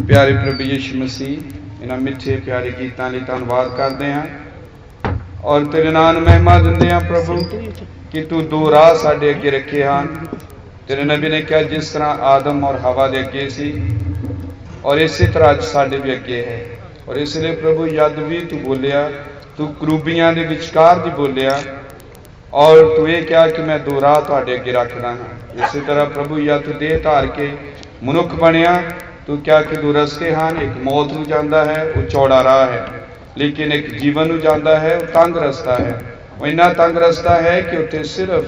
प्यारे प्रभु यीशु मसीह, इन्हां मिठे प्यारे गीतां लई धन्नवाद करदे हां और तेरे नाम महिमा दिंदे हां प्रभु कि तू दो राह साडे अगे रखे हैं। तेरे नबी ने कहा जिस तरह आदम और हवा दे अगे सी और इसी तरह अज साडे भी अगे है। और इसलिए प्रभु यद भी तू बोलिया, तू करूबियां दे विचकार दी बोलिया और तू ये कहा कि मैं दो राह तुहाडे अगे रखदा हां। इसी तरह प्रभु या तू देह धार के मनुख बनिया, तू क्या कि दो रस्ते हैं, एक मौत नूं जांदा है वो चौड़ा राह है, लेकिन एक जीवन नूं जांदा है वो तंग रस्ता है। वो इन्ना तंग रस्ता है कि उत्थे सिर्फ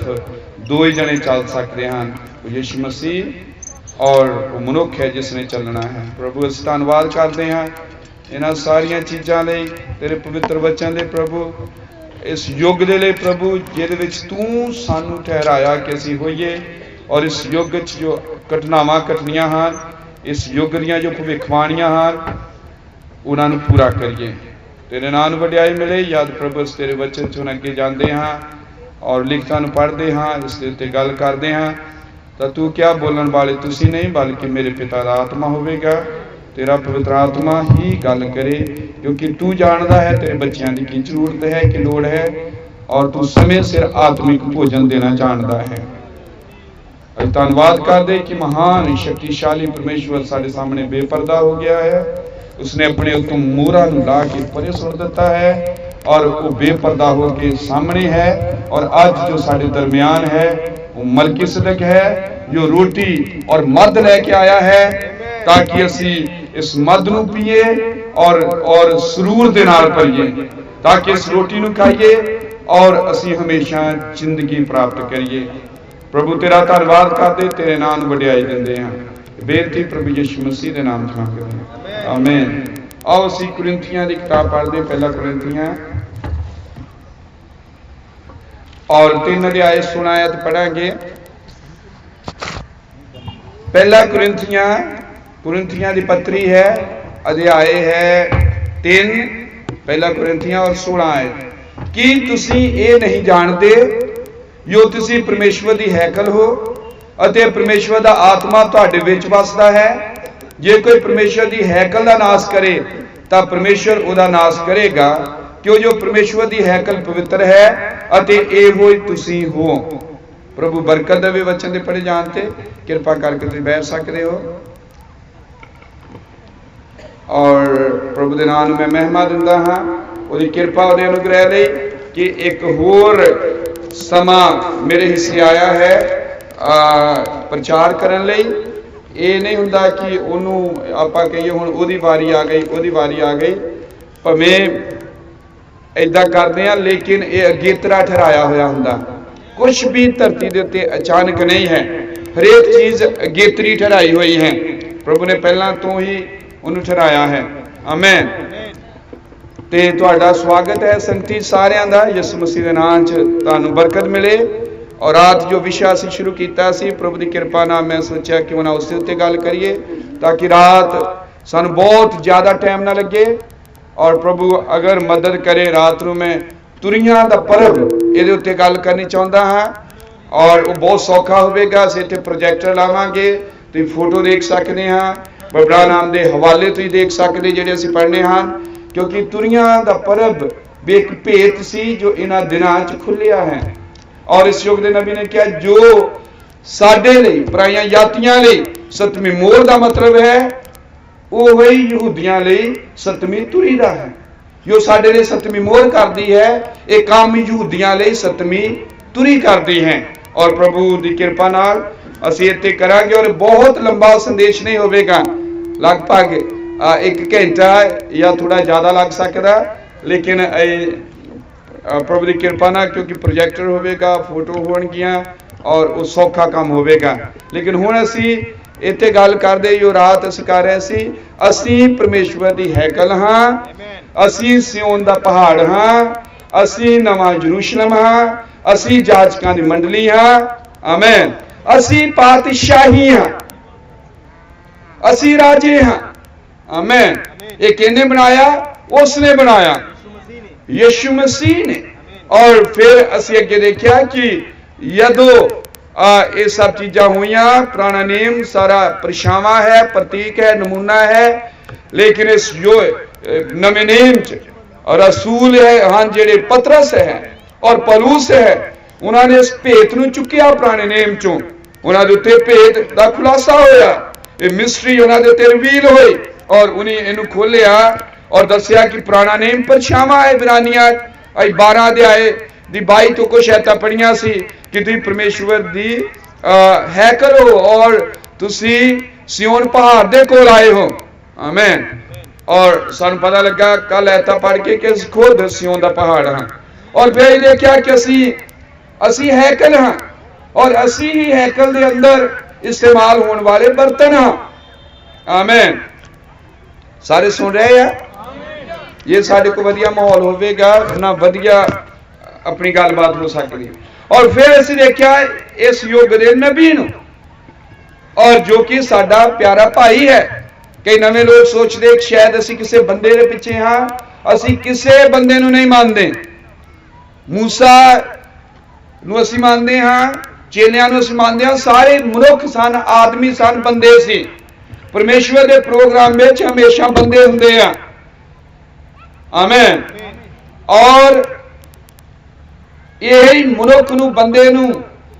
दो ही जने चल सकते हैं, वो यीशु मसीह और वो मनुख है जिसने चलना है। प्रभु असीं धन्नवाद करते हैं इन्हां सारियां चीज़ां लई, तेरे पवित्र वचन दे प्रभु, इस युग दे लई प्रभु जिहदे विच तू सानू ठहराया कि असीं होईए और इस युग च जो घटनावां घटनियां हैं, इस युग दीयां जो भविखवाणियां हैं उन्हां नूं पूरा करिए। तेरे नाम नूं वडियाई मिले। याद प्रभु असीं तेरे वचन चों अगे जांदे हां और लिखतां नूं पढ़दे हां, इस दे उत्ते गल करदे हां तां तू क्या बोलण वाले तुसीं नहीं बल्कि मेरे पिता दा आत्मा होवेगा। तेरा पवित्र आत्मा ही गल करे, क्योंकि तू जानदा है तेरे बच्चों की की जरूरत है, कि लोड़ है, और तू समय सिर आत्मिक भोजन देना जानता है। धन्यवाद कर दे कि महान शक्तिशाली परमेश्वर साढ़े सामने बेपर्दा हो गया है। उसने अपने उत्तम मूरा ला के परे सुट दिता है और वो बेपर्दा हो के सामने है। और आज जो साढ़े दरमियान है वो मलकीसदक है, जो रोटी और मद लेके आया है ताकि असी इस मद नूं पीए और सुरूर दे नाल पीए, ताकि इस रोटी नूं खाइए और असी हमेशा जिंदगी प्राप्त करिए। प्रभु तेरा धन्नवाद करदे, तेरे नाम वडियाई दिंदे हां। बेनती प्रभु यीशु मसीह दे नाम च मंगदे हां, आमीन। आओ असी कुरिन्थियां दी किताब पढ़दे, पहला कुरिन्थियां और 3 अध्याय 16 आयत पढ़ांगे। पहला कुरिन्थियां दी पत्री है, अध्याय है 3, पहला कुरिन्थियां और 16 आयत। कि तुसी ये नहीं जानते जो तुसी परमेश्वर दी हैकल हो अते परमेश्वर दा आत्मा तुहाडे विच वसदा है। जे कोई परमेश्वर दी हैकल दा नाश करे तां परमेश्वर उहदा नाश करेगा, क्यों जो परमेश्वर दी हैकल पवित्र है अते एहो ही तुसी हो। प्रभु बरकत देवे। वचन दे पढ़े जानते कृपा करके तुसीं बैठ सकते हो और प्रभु दे नाम में महिमा दिंदा हां, उहदी कृपा उहदे अनुग्रह लई कि एक होर समा मेरे हिस्से आया है प्रचार करन लई। ये नहीं हुंदा कि उहनूं आपां कहिए हुण उहदी वारी आ गई, उहदी वारी आ गई, भावें इदां करदे आ, लेकिन ये अगेतरा ठहराया होया हुंदा। कुछ भी धरती दे उत्ते अचानक नहीं है, हरेक चीज़ अगेतरी ठहराई हुई है। प्रभु ने पहला तो ही उन्हें ठहराया है। आमीन। ते तुहाडा स्वागत है संगती सारियां दा, यीशु मसीह दे नाम च तुहानूं बरकत मिले। और रात जो विषय असीं शुरू कीता सी, प्रभु दी कृपा नाल मैं सोचा क्यों ना उस उत्ते गल करिए ताकि रात सानूं बहुत ज़्यादा टाइम ना लगे। और प्रभु अगर मदद करे, रात नूं मैं तुरियां दा पर्व इहदे उत्ते गल करनी चाहुंदा हां और वो बहुत सौखा होवेगा। असीं इत्थे प्रोजैक्टर लावांगे, तुसीं फोटो देख सकदे हां, बबड़ा नाम दे हवाले तुसीं देख सकदे जिहड़े असीं पढ़ने हां, क्योंकि तुरियां दा पर्व एक भेत सी जो इन्हां दिनां च खुलिया है। और इस युग दे नबी ने कहा जो साडे लई पराइयां जातियां लई सतवीं मोहर दा मतलब है, वो वही यहूदियां लई सतवीं तुरी दा है। जो साडे लई सतवीं मोहर करदी है, ये काम यहूदियां लई सतवीं तुरी करदी है। और प्रभु दी कृपा नाल असीं इत्थे करांगे और बहुत लंबा संदेश नहीं होवेगा, लगभग 1 घंटा या थोड़ा ज़्यादा लग सकदा, लेकिन प्रभु की कृपा ना, क्योंकि प्रोजैक्टर होवेगा, फोटो होणगियां और वो सौखा काम होवेगा। लेकिन हुण असीं इत्थे गल करदे जो रात असीं कर रहे सी, असीं परमेश्वर दी हैकल हां, असीं सियोन दा पहाड़ हां, असीं नवां यरूशलेम हां, असीं जाचकां दी मंडली हां। आमीन। असीं पातशाही हां, असीं राजे हां। आमीन। ये किसने बनाया? उसने बनाया, यीशु मसीह ने। और फिर असीं अगे देखिया कि यदों ये सब चीज़ां हुईयां। पुराना नेम सारा परछावां है, प्रतीक है, नमूना है। लेकिन इस जो नवे नेम च रसूल है हाँ जेड़े पतरस है और पौलुस है, उन्होंने इस भेत नूं चुकिया पुराने नेम चों। उन्होंने उत्ते भेत दा खुलासा होया, ये मिस्ट्री उन्होंने उत्ते रिवील होई और उन्हें इन्हूं खोलिया और दसिया कि पुराना नेम परछावां है। इब्रानियां 12 अध्याय दी 22 तो कुछ ऐतां पढ़ियां सी कि तुसीं परमेश्वर दी हैकल हो और तुसीं सियोन पहाड़ दे कोल आए हो। आमीन। और सानूं पता लगा कल ऐतां पढ़ के कि असीं खुद सियोन दा पहाड़ हां और फिर देखिया कि असीं हैकल हां और असीं ही हैकल दे अंदर इस्तेमाल होने वाले बर्तन हां। आमीन। सारे सुन रहे हैं? ये साढ़े को वधिया माहौल होवेगा ना वधिया अपनी गलबात हो सकती। और फिर असीं देखिया इस युग दे नबी नूं और जो कि साडा प्यारा भाई है। कई नवे लोग सोचते शायद असीं किसी बंदे दे पिछे हाँ, असीं किसी बंदे नूं नहीं मानते। मूसा नूं असीं मानते हाँ, चेलियां नूं असीं मानते हाँ, सारे मनुख सन, आदमी सन, बंदे सी। परमेश्वर के प्रोग्राम में हमेशा बंदे हुंदे आ। आमीन। और यही मनुख नूं बंदे नूं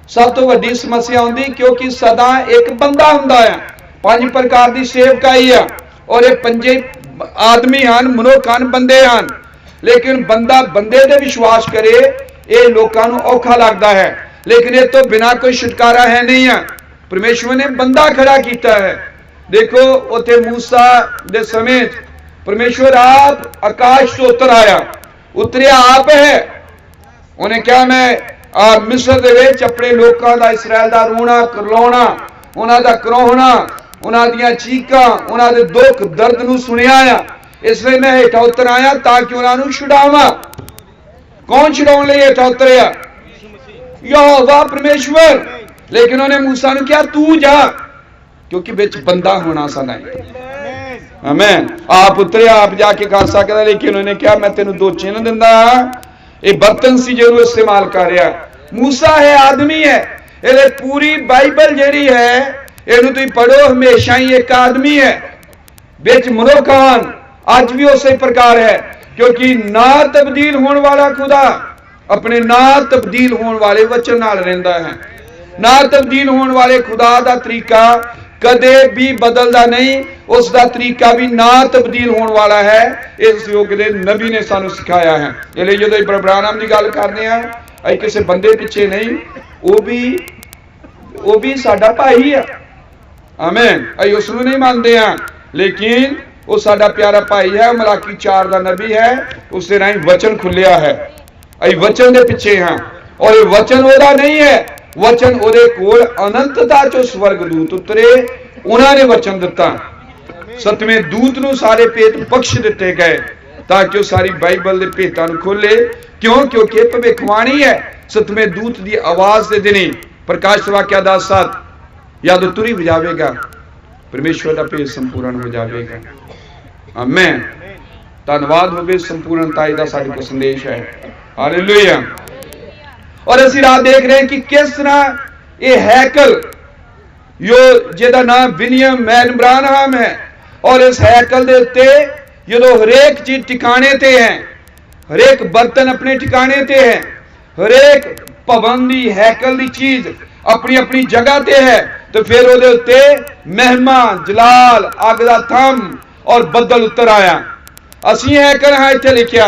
सब तो वड्डी समस्या आउंदी क्योंकि सदा एक बंदा हुंदा है। 5 प्रकार की सेवकाई है और ये 5 आदमी हैं, मनुख हैं, बंदे हैं। लेकिन बंदा बंदे ते विश्वास करे ये लोगों को औखा लगता है। लेकिन ये तो बिना कोई छुटकारा है नहीं है। परमेश्वर ने बंदा खड़ा किया है। देखो उथे मूसा दे समय परमेश्वर आप आकाश तो उतरिया आप है। उन्हें क्या मैं मिस्र दे विच अपने लोगों का इसराइल का रोना करलाउणा, उन्हां दा करोहना, उन्हां दियां चीकां, उन्हां दे दुख दर्द नूं सुनिया आ। इसलिए मैं हेठा उतर आया ताकि उन्हां नूं छुड़ावां। कौन छुड़ाउण लई हेठा उतरिया? यहोवा परमेश्वर। लेकिन उन्हें मूसा नूं कहा तू जा, क्योंकि बिच बंदा होना सा नहीं। आमीन। आप उतरे आप जाके खा सकता, लेकिन उन्हें क्या मैं तेन 2 चिन्ह दिंदा। ये बर्तन सी जो इस्तेमाल कर रहा। मूसा है, आदमी है। ये पूरी बाइबल जेड़ी है इन्हू तुम पढ़ो हमेशा ही एक आदमी है, बिच मनुख हन। अज भी उस प्रकार है क्योंकि ना तब्दील होने वाला खुदा अपने ना तब्दील होने वाले वचन नाल रहिंदा है। ना तब्दील होने वाले खुदा का तरीका कदे भी बदलता नहीं, उसका तरीका भी ना तब्दील होने वाला है। इस युग के नबी ने सानू सिखाया है। इसलिए जो इब्राहिम की गल करते हैं अं किसी बंदे पिछे नहीं, वो भी साडा भाई है। आमीन। अं उसनू नहीं मानते हैं, लेकिन वो साडा प्यारा भाई है। मलाकी 4 का नबी है, उसके राही वचन खुलिया है। अं वचन के पिछे हाँ और ये वचन ओदा नहीं है, वचन ओदे कोल अनंतता चो स्वर्गदूत उतरे, उन्होंने वचन दिता। 7वें दूत नूं सारे भेत बख्श दिते गए ताकि वह सारी बाइबल के भेतां नूं खोले। क्यों? क्योंकि भविष्यवाणी है। 7वें दूत की आवाज के दिनी प्रकाश वाक्या 10:7 याद तुरी बजावेगा, परमेश्वर का भेत संपूर्ण हो जाएगा। आमीन। धन्यवाद होवे संपूर्णता का साडे को संदेश है। हालेलुया। और असीं रात देख रहे हैं कि किस तरह ये हैकल जो जिहदा नाम विलियम मैन ब्रानहम है और इस हैकल दे उत्ते जो हरेक चीज ठिकाने ते है, हरेक बर्तन अपने ठिकाने ते है, हरेक भवन दी हैकल दी चीज अपनी अपनी जगह ते है, तो फिर उहदे उत्ते महिमा जलाल अग दा थम और बदल उतर आया। असीं हैकल हाँ इत्थे लिखिया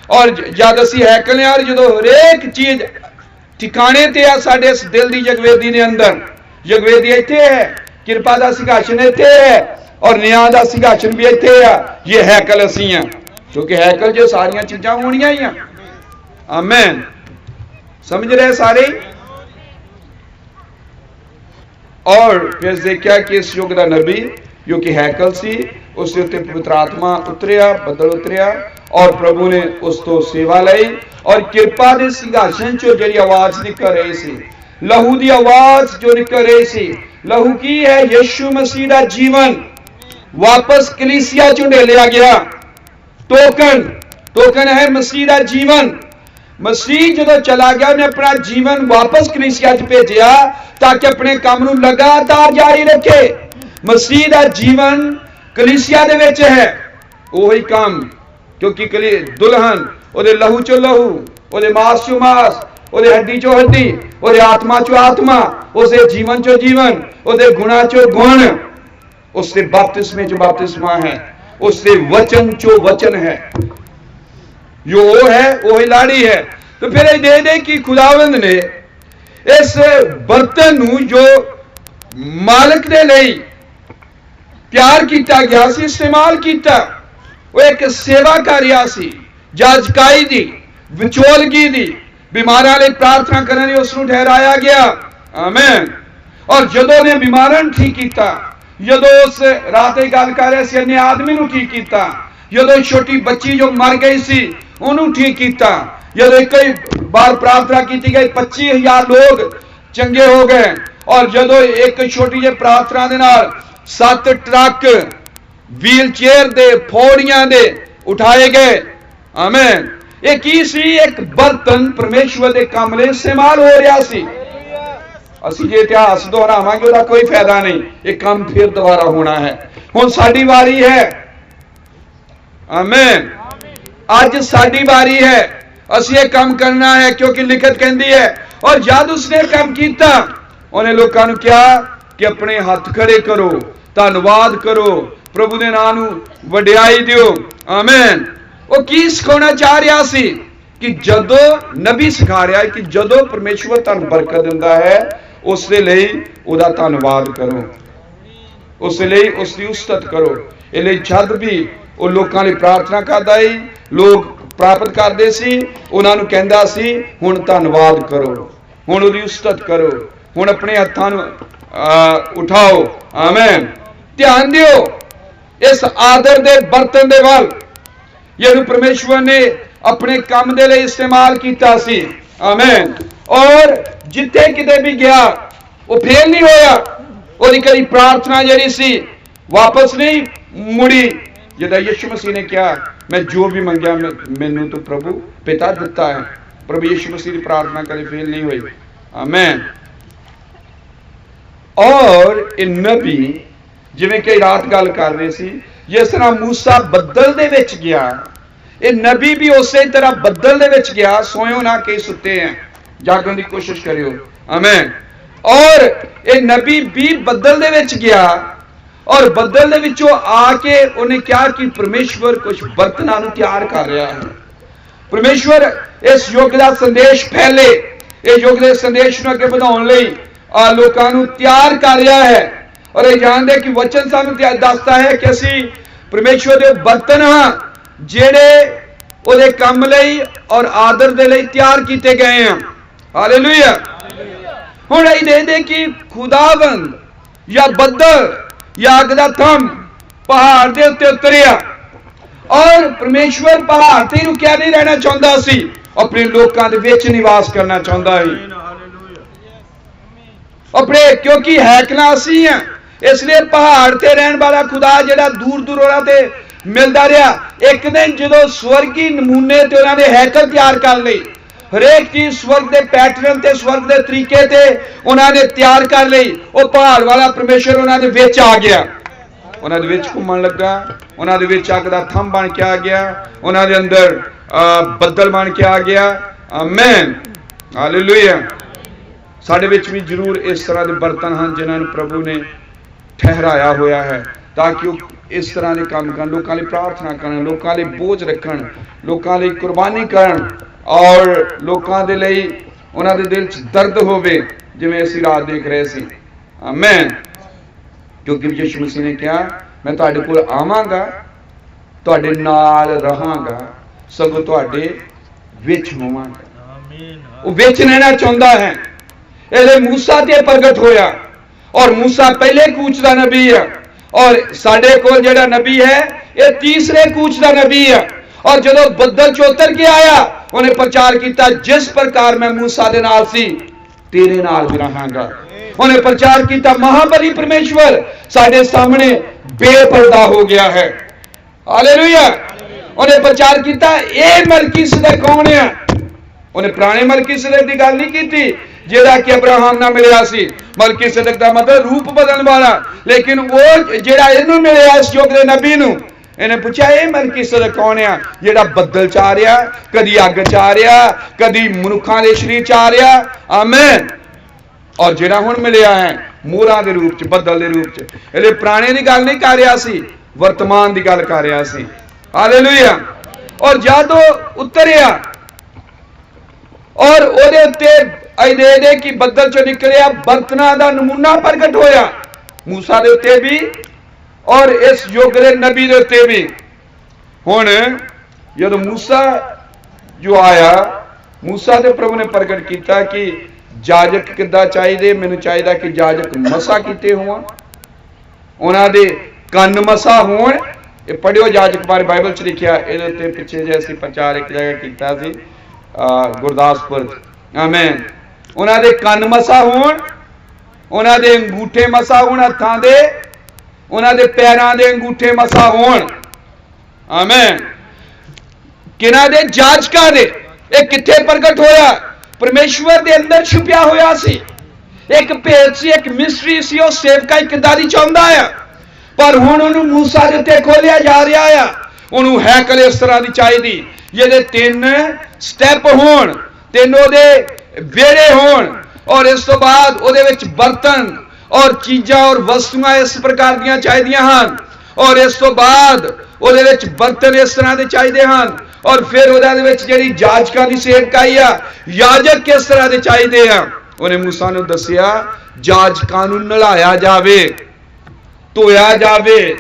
और जद असीं हैकल यार जो हरेक चीज ठिकाने ते आ साडे इस दिल दी जगवेदी ने अंदर। जगवेदी इत्थे है, किरपा दा सिंहासन इत्थे है और न्याय दा सिंहासन भी इत्थे है। ये हैकल असीं हैं, क्योंकि हैकल जो सारियां चीजां होणियां ही हैं। आमीन। समझ रहे सारे? और फिर देखा कि इस युग का नबी जो कि हैकल सी, उसके उत्ते पवित्र आत्मा उतरिया, बदल उतरिया और प्रभु ने उस तो सेवा ली और कृपा के सिंहासन चो जी आवाज निकल रही सी, लहू की आवाज जो निकल रही सी, लहू की है यीशु मसीह का जीवन वापस कलीसिया चो ढेलिया गया। टोकन है मसीह का जीवन। मसीह जो चला गया उन्हें अपना जीवन वापस कलीसिया च भेजिया ताकि अपने काम नूं लगातार जारी रखे। मसीह दा जीवन कलीसिया दे विच है, वही काम, क्योंकि दुल्हन ओदे लहू चो लहू, ओदे मास चो मास, ओदे हड्डी चो हड्डी, ओदे आत्मा चो आत्मा, उसदे जीवन चो जीवन, ओदे गुणा चो गुण, उसदे बपतिस्मे चो बपतिस्मा है, उसदे वचन चो वचन है। जो वो है वो ही लाड़ी है। तो फिर ये दे दे कि खुदावंद ने इस बर्तन नूं जो मालिक दे लई तैयार किया गया सी, इस्तेमाल किया, वो एक सेवा कार्य सी, जाजकाई दी, विचोलगी दी, बीमारां लई प्रार्थना करने लई उसनूं ठहराया गया। आमीन। और जदों ने बीमारां नूं ठीक किया, जदों उस रात गल कर रहे सी अन्य आदमी नूं ठीक किया, जदों छोटी बच्ची जो मर गई सी उन्होंने ठीक किया, जदों कई बार प्रार्थना की गई 25,000 लोग चंगे हो गए, और जदों एक छोटी जी प्रार्थना दे नाल 7 ट्रक व्हील चेयर दे फौड़ियां दे उठाए गए। आमीन। ये की सी? एक बर्तन परमेश्वर के काम लई इस्तेमाल हो रहा सी। ਅਸੀਂ ਜੇ इतिहास दोहरावांगे ਉਹਦਾ कोई फायदा नहीं, एक काम फिर दोबारा होना है। हुण साडी वारी है। आमीन। आज साडी वारी है, ਅਸੀਂ ਇਹ काम करना है, क्योंकि लिखत कहती है, और जब उसने काम किया उन्हें लोगों ने कहा कि अपने हाथ खड़े करो, धन्यवाद करो, प्रभु के नाम नूं वडियाई दिओ। आमीन। वो की सिखाना चाह रहा सी कि जदों नबी सिखा रहा है कि जदों परमेश्वर तुहानूं बरकत दिंदा है उसदे लई उहदा धन्नवाद करो, उसदे लई उसदी उस्तत करो। इस लई जद भी वो लोकां लई प्रार्थना करदा ही लोग प्राप्त करदे सी, उहनां नूं कहंदा सी हुण धन्नवाद करो, हुण उहदी उस्तत करो, हुण अपने हत्थां नूं उठाओ। आमीन। ध्यान दिओ इस आदर दे बर्तन दे वल, ये परमेश्वर ने अपने काम दे लई इस्तेमाल कीता सी। आमीन। और जिथे किते भी गया वो फेल नहीं होया, ओदी कई प्रार्थना जिहड़ी सी वापस नहीं मुड़ी। जिदा यीशु मसीह ने कहा मैं जो भी मंगया मैनू तो प्रभु पिता दिता है। प्रभु यीशु मसीह की प्रार्थना कभी फेल नहीं हुई। आमीन। और इन नबी जिवें कई रात गल कर रहे सी, जिस तरह मूसा बदल दे विच गया, ये नबी भी उस तरह बदल दे विच गया। सोयो ना कई सुते हैं, जागने की कोशिश करियो। आमीन। और ये नबी भी बदल दे विच गया, और बदल दे विचों आके उन्हें क्या कि परमेश्वर कुछ बर्तनां नूं तैयार कर रहा है। परमेश्वर इस युग का संदेश फैले, इस युग के संदेश नूं अगे बढ़ाउण लई लोकां नूं तैयार कर रहा है। और ये जानते कि वचन सानूं दसदा है कि असीं परमेश्वर दे बर्तन हां जिहड़े उहदे काम लई और आदर दे लई तैयार किए गए हैं। हालेलुया। हुण ये दे दे कि खुदावंद या बदल या अग दा थंम पहाड़ दे उत्ते उतरिया, और परमेश्वर पहाड़ ते रुकिया नहीं रहना चाहता सी, अपने लोकां दे विच निवास करना चाहता है अपने, क्योंकि हैकलां असीं हैं, इसलिए पहाड़ ते रहने वाला खुदा जिहड़ा दूर दूर उहनां ते मिलदा रहा। एक दिन जो स्वर्गी नमूने ते उन्होंने हैकल तैयार कर ली, हरेक चीज स्वर्ग के पैटर्न ते स्वर्ग के तरीके ते उन्होंने तैयार कर ली। वो पहाड़ वाला परमेश्वर उन्होंने विच आ गया, उन्होंने विच घूमन लगा, उन्होंने विच अग दा थंम बन के आ गया, उन्होंने अंदर बदल बन के आ गया। आमीन। हालेलुया। साडे विच भी जरूर इस तरह के बर्तन हैं जिन्होंने प्रभु ने ठहराया होया है, ताकि वो इस तरह के काम कर, लोगों लिए प्रार्थना करन, लोगों लिए बोझ रखन, लोगों लिए कुर्बानी करन, और लोगों के लिए उन्होंने दिल च दर्द होवे, जिवें असीं रात देख रहे सी। आमीन। क्योंकि यीशु मसीह ने कहा मैं तुहाडे कोल आवांगा, तुहाडे नाल रहांगा, सगों तुहाडे विच होवांगा। वो विच रहना चाहता है। ये मूसा ते प्रगट होया, और मूसा पहले कूच दा नबी है, और साडे कोल जिहड़ा नबी है ये तीसरे कूच दा नबी है। और जदों बदल चों उतर के आया उन्हें प्रचार किया, जिस प्रकार मैं मूसा दे नाल सी तेरे नाल भी रहांगा। उन्हें प्रचार किया महाबली परमेश्वर साडे सामने बेपर्दा हो गया है। हालेलुया। उन्हें प्रचार किया ए मलकीसदक कौन है, ਉਹਨੇ ਪੁਰਾਣੇ ਮਲਕੀਸੇਦਕ ਦੀ ਗੱਲ ਨਹੀਂ ਕੀਤੀ ਜਿਹੜਾ ਕਿ ਅਬਰਾਹਮ ਨਾਲ ਮਿਲਿਆ ਸੀ। ਮਲਕੀਸੇਦਕ ਦਾ ਮਤਲਬ ਰੂਪ ਬਦਲਣ ਵਾਲਾ, ਲੇਕਿਨ ਉਹ ਜਿਹੜਾ ਇਹਨੂੰ ਮਿਲਿਆ ਇਸ ਯੁੱਗ ਦੇ ਨਬੀ ਨੂੰ, ਇਹਨੇ ਪੁੱਛਿਆ ਇਹ ਮਲਕੀਸੇਦਕ ਕੌਣ ਆ ਜਿਹੜਾ ਬੱਦਲ ਚ ਆ ਰਿਹਾ, ਕਦੀ ਅੱਗ ਚ ਆ ਰਿਹਾ, ਕਦੀ ਮਨੁੱਖਾਂ ਦੇ ਸਰੀਰ ਚ ਆ ਰਿਹਾ। ਆਮੀਨ। ਔਰ ਜਿਹੜਾ ਹੁਣ ਮਿਲਿਆ ਹੈ ਮੋਹਰਾਂ ਦੇ ਰੂਪ ਚ, ਬੱਦਲ ਦੇ ਰੂਪ ਚ। ਇਹਦੇ ਪੁਰਾਣੇ ਦੀ ਗੱਲ ਨਹੀਂ ਕਰ ਰਿਹਾ ਸੀ, ਵਰਤਮਾਨ ਦੀ ਗੱਲ ਕਰ ਰਿਹਾ ਸੀ। ਹਾਲੇਲੂਇਆ। ਔਰ ਜਦੋਂ ਉਤਰਿਆ ਔਰ ਉਹਦੇ ਉੱਤੇ ਦੇ ਕਿ ਬੱਦਲ ਚੋਂ ਨਿਕਲਿਆ ਬਰਤਨਾਂ ਦਾ ਨਮੂਨਾ ਪ੍ਰਗਟ ਹੋਇਆ, ਮੂਸਾ ਦੇ ਉੱਤੇ ਵੀ ਔਰ ਇਸ ਯੁੱਗ ਦੇ ਨਬੀ ਦੇ ਉੱਤੇ ਵੀ। ਹੁਣ ਜਦੋਂ ਮੂਸਾ ਜੋ ਆਇਆ, ਮੂਸਾ ਤੇ ਪ੍ਰਭੂ ਨੇ ਪ੍ਰਗਟ ਕੀਤਾ ਕਿ ਜਾਜਕ ਕਿੱਦਾਂ ਚਾਹੀਦੇ, ਮੈਨੂੰ ਚਾਹੀਦਾ ਕਿ ਜਾਜਕ ਮਸਾ ਕੀਤੇ ਹੋਣ, ਉਹਨਾਂ ਦੇ ਕੰਨ ਮਸਾ ਹੋਣ। ਇਹ ਪੜਿਓ ਜਾਜਕ ਬਾਰੇ ਬਾਈਬਲ ਚ ਲਿਖਿਆ, ਇਹਦੇ ਉੱਤੇ ਪਿੱਛੇ ਜੇ ਅਸੀਂ ਪ੍ਰਚਾਰ ਇੱਕ ਜਗ੍ਹਾ ਕੀਤਾ ਸੀ ਗੁਰਦਾਸਪੁਰ। ਆਮੀਨ। ਉਹਨਾਂ ਦੇ ਕੰਨ ਮਸਾ ਹੋਣ, ਉਹਨਾਂ ਦੇ ਅੰਗੂਠੇ ਮਸਾ ਹੋਣ ਹੱਥਾਂ ਦੇ, ਉਹਨਾਂ ਦੇ ਪੈਰਾਂ ਦੇ ਅੰਗੂਠੇ ਮਸਾ ਹੋਣ। ਆਮੀਨ। ਕਿਹਨਾਂ ਦੇ? ਜਾਜਕਾਂ ਦੇ। ਇਹ ਕਿੱਥੇ ਪ੍ਰਗਟ ਹੋਇਆ? ਪਰਮੇਸ਼ਵਰ ਦੇ ਅੰਦਰ ਛੁਪਿਆ ਹੋਇਆ ਸੀ, ਇੱਕ ਭੇਦ ਸੀ, ਇੱਕ ਮਿਸਟਰੀ ਸੀ। ਉਹ ਸੇਵਕਾਈ ਕਿੱਦਾਂ ਦੀ ਚਾਹੁੰਦਾ ਆ, ਪਰ ਹੁਣ ਉਹਨੂੰ ਮੂਸਾ ਦੇ ਉੱਤੇ ਖੋਲਿਆ ਜਾ ਰਿਹਾ ਆ। ਉਹਨੂੰ ਹੈਕਲ ਇਸ ਤਰ੍ਹਾਂ ਦੀ ਚਾਹੀਦੀ ਜਿਹਦੇ 3 ਸਟੈਪ ਹੋਣ, 3 ਉਹਦੇ ਵਿਹੜੇ ਹੋਣ, ਔਰ ਇਸ ਤੋਂ ਬਾਅਦ ਉਹਦੇ ਵਿੱਚ ਬਰਤਨ ਔਰ ਚੀਜ਼ਾਂ ਔਰ ਵਸਤੂਆਂ ਇਸ ਪ੍ਰਕਾਰ ਦੀਆਂ ਚਾਹੀਦੀਆਂ ਹਨ, ਔਰ ਇਸ ਤੋਂ ਬਾਅਦ ਉਹਦੇ ਵਿੱਚ ਬਰਤਨ ਇਸ ਤਰ੍ਹਾਂ ਦੇ ਚਾਹੀਦੇ ਹਨ, ਔਰ ਫਿਰ ਉਹਦੇ ਵਿੱਚ ਜਿਹੜੀ ਜਾਜਕਾਂ ਦੀ ਸੇਵਕਾਈ ਆ, ਯਾਜਕ ਕਿਸ ਤਰ੍ਹਾਂ ਦੇ ਚਾਹੀਦੇ ਆ। ਉਹਨੇ ਮੂਸਾ ਨੂੰ ਦੱਸਿਆ ਜਾਜਕਾਂ ਨੂੰ ਨਲਾਇਆ ਜਾਵੇ, ਧੋਇਆ ਜਾਵੇ,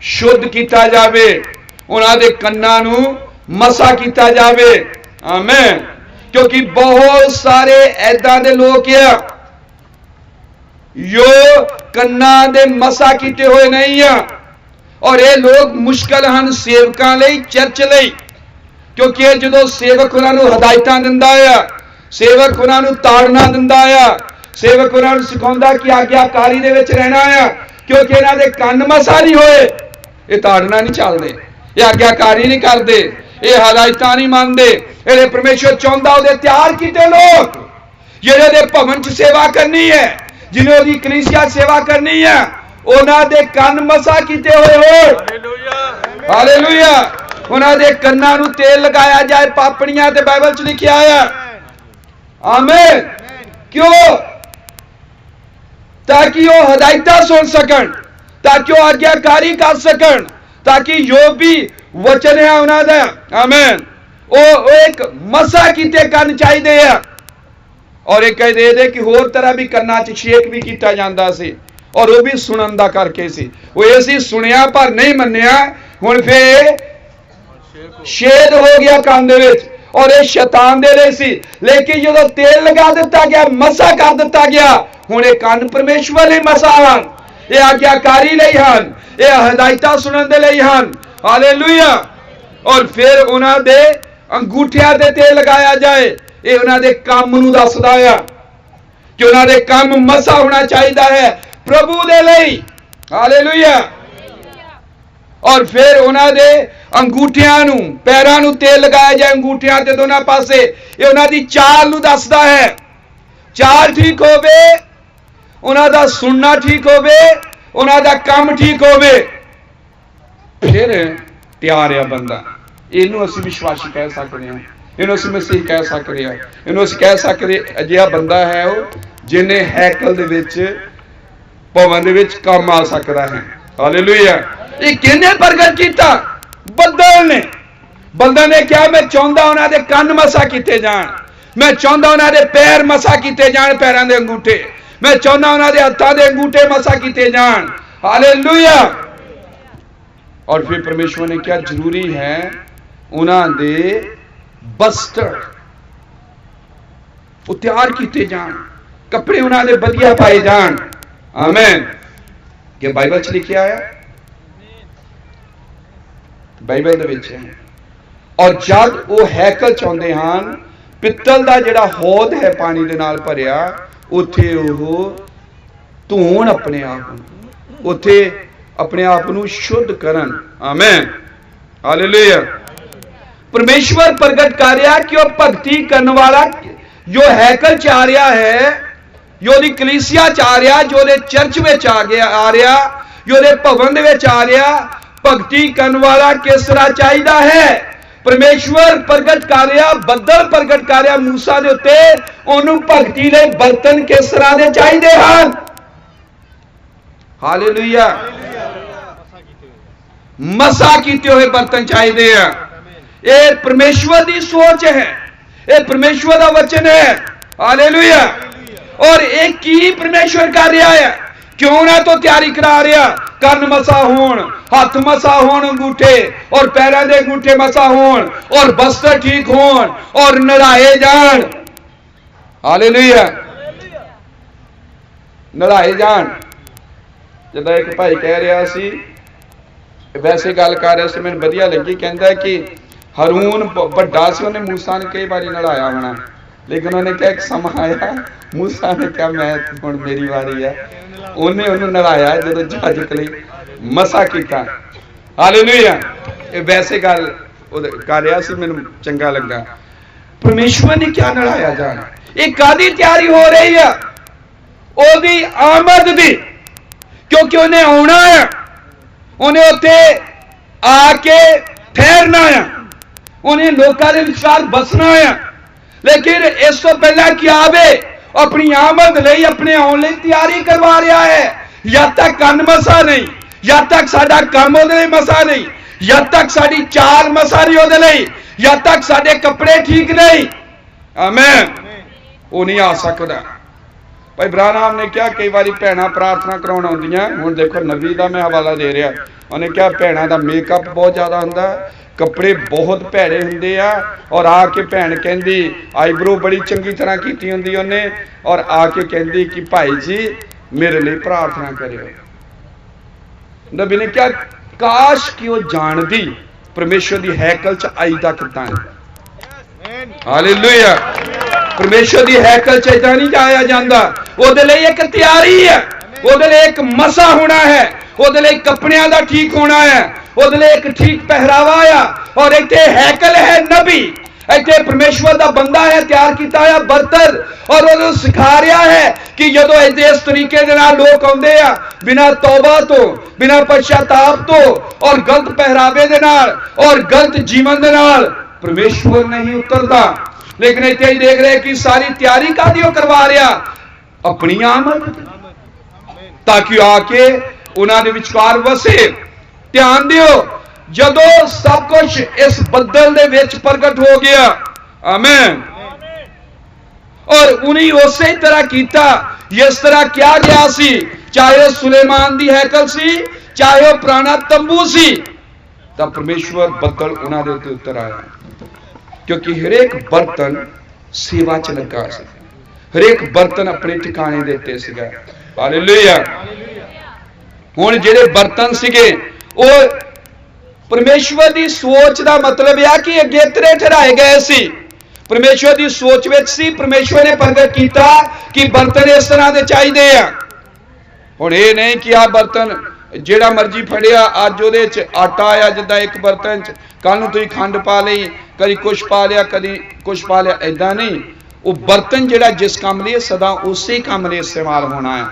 ਸ਼ੁੱਧ ਕੀਤਾ ਜਾਵੇ, ਉਹਨਾਂ ਦੇ ਕੰਨਾਂ ਨੂੰ ਮਸਾ ਕੀਤਾ ਜਾਵੇ। ਆਮੀਨ। ਕਿਉਂਕਿ ਬਹੁਤ ਸਾਰੇ ਐਦਾਂ ਦੇ ਲੋਕ ਆ ਜੋ ਕੰਨਾਂ ਦੇ ਮਸਾ ਕੀਤੇ ਹੋਏ ਨਹੀਂ ਆ, ਔਰ ਇਹ ਲੋਕ ਮੁਸ਼ਕਲ ਹਨ ਸੇਵਕਾਂ ਲਈ, ਚਰਚ ਲਈ, ਕਿਉਂਕਿ ਇਹ ਜਦੋਂ ਸੇਵਕ ਉਹਨਾਂ ਨੂੰ ਹਦਾਇਤਾਂ ਦਿੰਦਾ ਆ, ਸੇਵਕ ਉਹਨਾਂ ਨੂੰ ਤਾੜਨਾ ਦਿੰਦਾ ਆ, ਸੇਵਕ ਉਹਨਾਂ ਨੂੰ ਸਿਖਾਉਂਦਾ ਕਿ ਆਗਿਆਕਾਰੀ ਦੇ ਵਿੱਚ ਰਹਿਣਾ ਆ, ਕਿਉਂਕਿ ਇਹਨਾਂ ਦੇ ਕੰਨ ਮਸਾ ਨਹੀਂ ਹੋਏ, ਇਹ ਤਾੜਨਾ ਨਹੀਂ ਚੱਲਦੇ, ਇਹ ਆਗਿਆਕਾਰੀ ਨਹੀਂ ਕਰਦੇ, ਇਹ ਹਦਾਇਤਾਂ ਨਹੀਂ ਮੰਨਦੇ। ਇਹਦੇ ਪਰਮੇਸ਼ਵਰ ਚਾਹੁੰਦਾ ਉਹਦੇ ਤਿਆਰ ਕੀਤੇ ਲੋਕ ਜਿਹੜੇ ਉਹਦੇ ਭਵਨ 'ਚ ਸੇਵਾ ਕਰਨੀ ਹੈ, ਜਿਹਨੇ ਉਹਦੀ ਕਲੀਸਿਆ ਸੇਵਾ ਕਰਨੀ ਹੈ, ਉਹਨਾਂ ਦੇ ਕੰਨ ਮਸਾ ਕੀਤੇ ਹੋਏ ਹੋਣ। ਹਾਲੇਲੂਇਆ। ਹਾਲੇਲੂਇਆ। ਉਹਨਾਂ ਦੇ ਕੰਨਾਂ ਨੂੰ ਤੇਲ ਲਗਾਇਆ ਜਾਏ, ਪਾਪੜੀਆਂ ਤੇ ਬਾਈਬਲ 'ਚ ਲਿਖਿਆ ਆ। ਆਮੀਨ। ਕਿਉਂ? ਤਾਂ ਕਿ ਉਹ ਹਦਾਇਤਾਂ ਸੁਣ ਸਕਣ, ਤਾਂ ਕਿ ਉਹ ਆਗਿਆਕਾਰੀ ਕਰ ਸਕਣ, ਤਾਂ ਕਿ ਜੋ ਵੀ ਵਚਨ ਹੈ ਉਹਨਾਂ ਦਾ, ਆਮੀਨ, ਉਹ ਇੱਕ ਮਸਾ ਕੀਤੇ ਕੰਨ ਚਾਹੀਦੇ ਆ। ਔਰ ਇਹ ਕਹਿੰਦੇ ਦੇ ਕਿ ਹੋਰ ਤਰ੍ਹਾਂ ਵੀ ਕੰਨਾਂ 'ਚ ਛੇਕ ਵੀ ਕੀਤਾ ਜਾਂਦਾ ਸੀ, ਔਰ ਉਹ ਵੀ ਸੁਣਨ ਦਾ ਕਰਕੇ ਸੀ। ਉਹ ਇਹ ਸੀ ਸੁਣਿਆ ਪਰ ਨਹੀਂ ਮੰਨਿਆ, ਹੁਣ ਫੇਰ ਛੇਦ ਹੋ ਗਿਆ ਕੰਨ ਦੇ ਵਿੱਚ, ਔਰ ਇਹ ਸ਼ੈਤਾਨ ਦੇ ਲਈ ਸੀ। ਲੇਕਿਨ ਜਦੋਂ ਤੇਲ ਲਗਾ ਦਿੱਤਾ ਗਿਆ, ਮਸਾ ਕਰ ਦਿੱਤਾ ਗਿਆ, ਹੁਣ ਇਹ ਕੰਨ ਪਰਮੇਸ਼ਵਰ ਲਈ ਮਸਾ ਹਨ, ਇਹ ਆਗਿਆਕਾਰੀ ਲਈ ਹਨ, ਇਹ ਹਦਾਇਤਾਂ ਸੁਣਨ ਦੇ ਲਈ ਹਨ। ਹਾਲੇਲੂਇਆ। ਔਰ ਫਿਰ ਉਹਨਾਂ ਦੇ ਅੰਗੂਠਿਆਂ ਤੇ ਤੇਲ ਲਗਾਇਆ ਜਾਏ, ਇਹ ਉਹਨਾਂ ਦੇ ਕੰਮ ਨੂੰ ਦੱਸਦਾ ਆ ਕਿ ਉਹਨਾਂ ਦੇ ਕੰਮ ਮਸਾ ਹੋਣਾ ਚਾਹੀਦਾ ਹੈ ਪ੍ਰਭੂ ਦੇ ਲਈ। ਹਾਲੇਲੂਇਆ। ਔਰ ਫਿਰ ਉਹਨਾਂ ਦੇ ਅੰਗੂਠਿਆਂ ਨੂੰ, ਪੈਰਾਂ ਨੂੰ ਤੇਲ ਲਗਾਇਆ ਜਾਏ, ਅੰਗੂਠਿਆਂ ਤੇ ਦੋਨਾਂ ਪਾਸੇ, ਇਹ ਉਹਨਾਂ ਦੀ ਚਾਲ ਨੂੰ ਦੱਸਦਾ ਹੈ। ਚਾਲ ਠੀਕ ਹੋਵੇ, ਉਹਨਾਂ ਦਾ ਸੁਣਨਾ ਠੀਕ ਹੋਵੇ, ਉਹਨਾਂ ਦਾ ਕੰਮ ਠੀਕ ਹੋਵੇ, ਫਿਰ ਤਿਆਰ ਆ ਬੰਦਾ। ਇਹਨੂੰ ਅਸੀਂ ਵਿਸ਼ਵਾਸੀ ਕਹਿ ਸਕਦੇ ਹਾਂ, ਇਹਨੂੰ ਅਸੀਂ ਮਸੀਹ ਕਹਿ ਸਕਦੇ ਹਾਂ, ਇਹਨੂੰ ਅਸੀਂ ਕਹਿ ਸਕਦੇ ਅਜਿਹਾ ਬੰਦਾ ਹੈ ਉਹ ਜਿਹਨੇ ਹੈਕਲ ਦੇ ਵਿੱਚ, ਭਵਨ ਦੇ ਵਿੱਚ ਕੰਮ ਆ ਸਕਦਾ ਹੈ। ਹਾਲੇਲੂਇਆ। ਇਹ ਕਿਹਨੇ ਪ੍ਰਗਟ ਕੀਤਾ? ਬੱਦਲ ਨੇ। ਬੱਦਲ ਨੇ ਕਿਹਾ ਮੈਂ ਚਾਹੁੰਦਾ ਉਹਨਾਂ ਦੇ ਕੰਨ ਮਸਾ ਕੀਤੇ ਜਾਣ, ਮੈਂ ਚਾਹੁੰਦਾ ਉਹਨਾਂ ਦੇ ਪੈਰ ਮਸਾ ਕੀਤੇ ਜਾਣ, ਪੈਰਾਂ ਦੇ ਅੰਗੂਠੇ, ਮੈਂ ਚਾਹੁੰਦਾ ਉਹਨਾਂ ਦੇ ਹੱਥਾਂ ਦੇ ਅੰਗੂਠੇ ਮਸਾ ਕੀਤੇ ਜਾਣ। ਹਾਲੇਲੂਇਆ। ਔਰ ਫਿਰ ਪਰਮੇਸ਼ਵਰ ਨੇ ਕਿਹਾ ਜ਼ਰੂਰੀ ਹੈ ਉਹਨਾਂ ਦੇ ਬਸਤਰ ਉਹ ਤਿਆਰ ਕੀਤੇ ਜਾਣ, ਕੱਪੜੇ ਉਹਨਾਂ ਦੇ ਵਧੀਆ ਪਾਏ ਜਾਣ। ਆਮੀਨ। ਇਹ ਬਾਈਬਲ 'ਚ ਲਿਖਿਆ ਆ, ਬਾਈਬਲ ਦੇ ਵਿੱਚ ਹੈ। ਔਰ ਜਦ ਉਹ ਹੈਕਲ ਚਾਹੁੰਦੇ ਹਨ, ਪਿੱਤਲ ਦਾ ਜਿਹੜਾ ਹੌਦ ਹੈ ਪਾਣੀ ਦੇ ਨਾਲ ਭਰਿਆ, ਉੱਥੇ ਉਹ ਧੋਣ ਆਪਣੇ ਆਪ ਨੂੰ, ਉੱਥੇ ਆਪਣੇ ਆਪ ਨੂੰ ਸ਼ੁੱਧ ਕਰਨ। ਆਮੀਨ। ਹਾਲੇਲੂਇਆ। परमेश्वर प्रगट कर रहा कि वह भगती करने वाला जो हैकल च आ रहा है, जो कलीसिया च आ रहा, जो चर्च में आ रहा, जो भवन आ रहा, भगती करने वाला किस तरह चाहिए है। परमेश्वर प्रगट कर रहा, बदल प्रगट कर रहा मूसा के उत्ते, उन्होंने भगती के बर्तन किस तरह के चाहिए हैं। हालेलुया। मसा कीते हुए बर्तन चाहिए हैं। ये परमेश्वर की सोच है, ये परमेश्वर का वचन है। हालेलुया। और एक की परमेश्वर कर रहा है, क्यों ना तो तैयारी करा रहा, कन मसा होन, हाथ मसा होन अंगूठे, और पैरों के अंगूठे मसा होन, और बस्तर ठीक होन, और नड़ाए जान। हालेलुया। नड़ाए जान। जब एक भाई कह रहा सी, वैसे गल कर रहे थे, मैंने वधिया लगी, कहता कि हरून बड़ा से, उन्हें मूसा ने कई बार नड़ाया होना, लेकिन उन्हें क्या एक समा आया, मूसा ने क्या मैं हुण मेरी वारी है, उन्हें उन्होंने नड़ाया जो जहाज के लिए मसा किया। हालेलुया। वैसे गल कर रहा सी, मैंने चंगा लगा। परमेश्वर ने क्या नड़ाया जाना, एक कादी तैयारी हो रही है ओदी आमद दी, क्योंकि उन्हें आना है, उन्हें उत्थे आके ठहरना है, उन्हें लोगों के विचार बसना है। लेकिन इस तो पहला क्या आवे, अपनी आमद ले, अपने आने लिए तैयारी करवा रहा है। जब तक कन मसा नहीं, जब तक साडा काम उहदे मसा नहीं, जब तक साडी चाल मसा नहीं उहदे लई, जब तक साडे कपड़े ठीक नहीं, आमीन, वो नहीं आ सकता। भाई ब्राहम ने क्या, कई बार भैन प्रार्थना कराउण आउंदियां, हुण देखो नबी का मैं हवाला दे रहा, उन्हें क्या भैनों का मेकअप बहुत ज़्यादा हुंदा, कपड़े बहुत भैड़े हुंदे आ, और आके भैन कहंदी आईब्रो बड़ी चंगी तरह की हुंदी उन्हें, और आके कहंदी कि भाई जी मेरे लिए प्रार्थना करियो। नबी ने क्या, काश कि वो जानदी परमेश्वर की हैकल च आई दा किदां है। हालेलुया। परमेश्वर की हैकल च इदां नहीं जाया जांदा, ओहदे लई एक तैयारी है, ओहदे लई एक मसा होना है, ओहदे लई कपड़ियां दा ठीक होना है, ओहदे लई एक ठीक पहरावा है। और इत्थे हैकल है नबी, इत्थे परमेश्वर का बंदा है, तैयार किया है बर्तन, और उन्हें सिखा रहा है कि जदों इस तरीके दे नाल लोग आउंदे आ, बिना तौबा तो, बिना पश्चाताप तो, और गलत पहरावे दे नाल, और गलत जीवन दे नाल, परमेश्वर नहीं उतरता। लेकिन इत्थे देख रहे कि सारी तैयारी कादी करवा रहा, अपनी आमद, ताकि आके उन्होंने विचकार वसे। ध्यान दियो, जदों सब कुछ इस बदल दे विच प्रगट हो गया, आमीन, और उन्हीं उसे तरह किया जिस तरह क्या गया सी, चाहे सुलेमान दी हैकल सी, चाहे वह पुराना तंबू सी, तब परमेश्वर बदल उन्होंने उत्ते उतर आया, क्योंकि हरेक बर्तन सेवा च लगा सी, हरेक बर्तन अपने ठिकाने देते सीगा। हालेलुया। हुण जिहड़े बर्तन सीगे वो परमेश्वर की सोच का मतलब है कि अगेतरे ठहराए गए सी, परमेश्वर की सोच विच सी, परमेश्वर ने प्रगट किया कि बर्तन इस तरह के चाहिए आ। हुण ये नहीं कि आ बर्तन जिहड़ा मर्जी फड़िया, अज उहदे च आटा आया जिद्दां एक बर्तन च, कल नूं तुसीं खंड पा लई, कदी कुछ पा लिया, कदी कुछ पा लिया, ऐदां नहीं। वो बर्तन जिहड़ा जिस काम लिए सदा उसे काम लिए इस्तेमाल होना है।